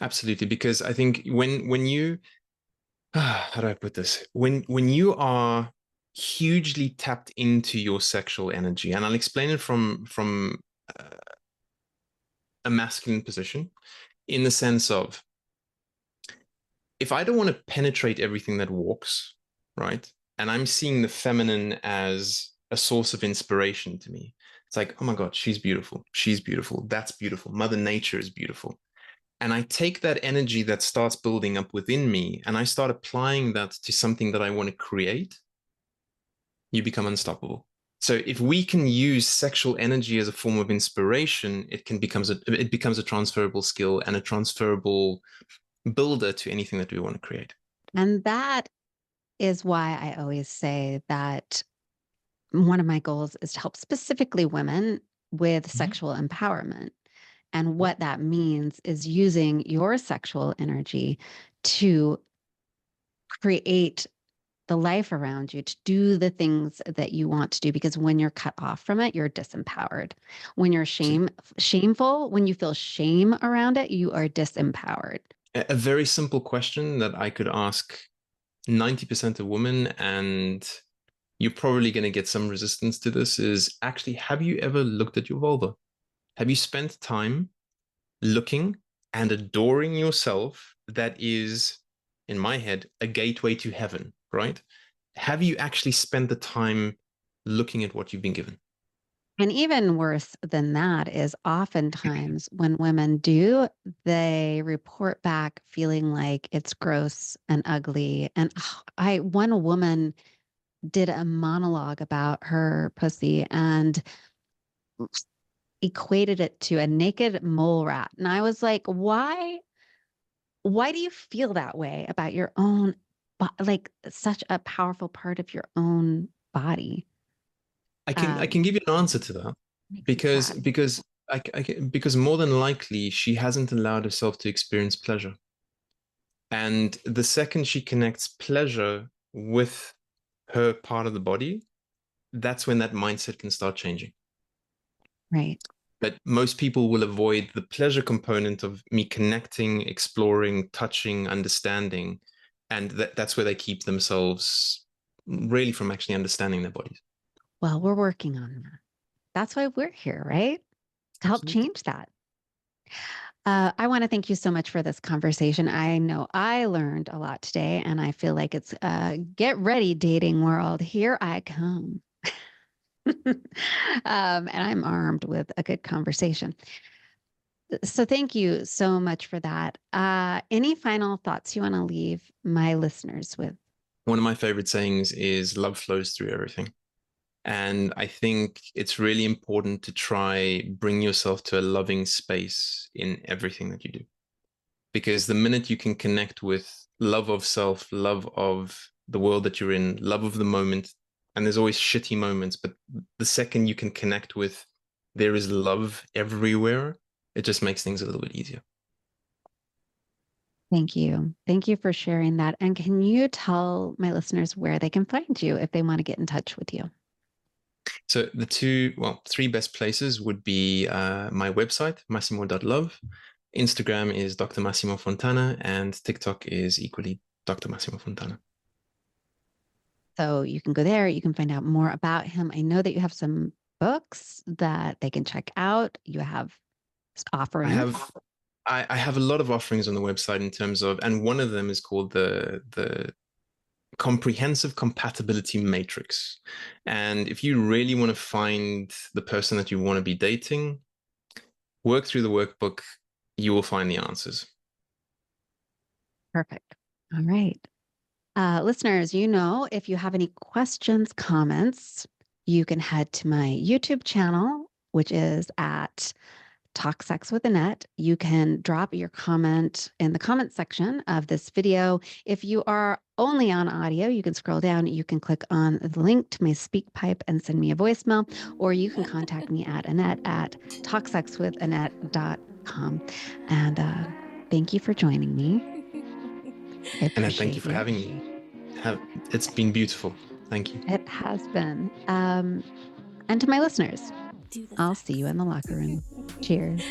Absolutely. Because I think when you how do I put this? When you are hugely tapped into your sexual energy, and I'll explain it from uh, a masculine position in the sense of if I don't want to penetrate everything that walks, right? And I'm seeing the feminine as a source of inspiration to me. It's like, oh my God, she's beautiful. She's beautiful. That's beautiful. Mother Nature is beautiful. And I take that energy that starts building up within me and I start applying that to something that I want to create, you become unstoppable. So if we can use sexual energy as a form of inspiration, it becomes a transferable skill and a transferable builder to anything that we want to create. And that is why I always say that one of my goals is to help specifically women with Mhm. sexual empowerment. And Yeah. what that means is using your sexual energy to create the life around you, to do the things that you want to do. Because when you're cut off from it, you're disempowered. When you're shameful, when you feel shame around it, you are disempowered. A very simple question that I could ask 90% of women, and you're probably going to get some resistance to this, is actually, have you ever looked at your vulva? Have you spent time looking and adoring yourself? That is, in my head, a gateway to heaven, right? Have you actually spent the time looking at what you've been given? And even worse than that is oftentimes when women do, they report back feeling like it's gross and ugly. And I one woman did a monologue about her pussy and equated it to a naked mole rat. And I was like, why do you feel that way about your own like such a powerful part of your own body? I can give you an answer to that Makes me because sad. because more than likely she hasn't allowed herself to experience pleasure. And the second she connects pleasure with her part of the body, that's when that mindset can start changing. Right. But most people will avoid the pleasure component of me connecting, exploring, touching, understanding. And that's where they keep themselves really from actually understanding their bodies. Well, we're working on that. That's why we're here, right? To help Absolutely. change that. I want to thank you so much for this conversation. I know I learned a lot today, and I feel like it's get ready, dating world. Here I come. And I'm armed with a good conversation. So thank you so much for that. Any final thoughts you want to leave my listeners with? One of my favorite sayings is love flows through everything. And I think it's really important to try bring yourself to a loving space in everything that you do. Because the minute you can connect with love of self, love of the world that you're in, love of the moment, and there's always shitty moments, but the second you can connect with there is love everywhere, it just makes things a little bit easier. Thank you. Thank you for sharing that. And can you tell my listeners where they can find you if they want to get in touch with you? So the two, well, three best places would be my website, massimo.love. Instagram is Dr. Massimo Fontana, and TikTok is equally Dr. Massimo Fontana. So you can go there, you can find out more about him. I know that you have some books that they can check out. You have I offerings. have I have a lot of offerings on the website in terms of, and one of them is called the comprehensive compatibility matrix. And if you really want to find the person that you want to be dating, work through the workbook, you will find the answers. Perfect. All right. Listeners, you know, if you have any questions, comments, you can head to my YouTube channel, which is at Talk Sex with Annette. You can drop your comment in the comment section of this video. If you are only on audio, you can scroll down, you can click on the link to my speak pipe and send me a voicemail, or you can contact me at Annette at talksexwithannette.com. And thank you for joining me. I And I thank you appreciate for you. having me. It's been beautiful. Thank you. It has been. And to my listeners, Do the I'll see you sex. in the locker room. Cheers.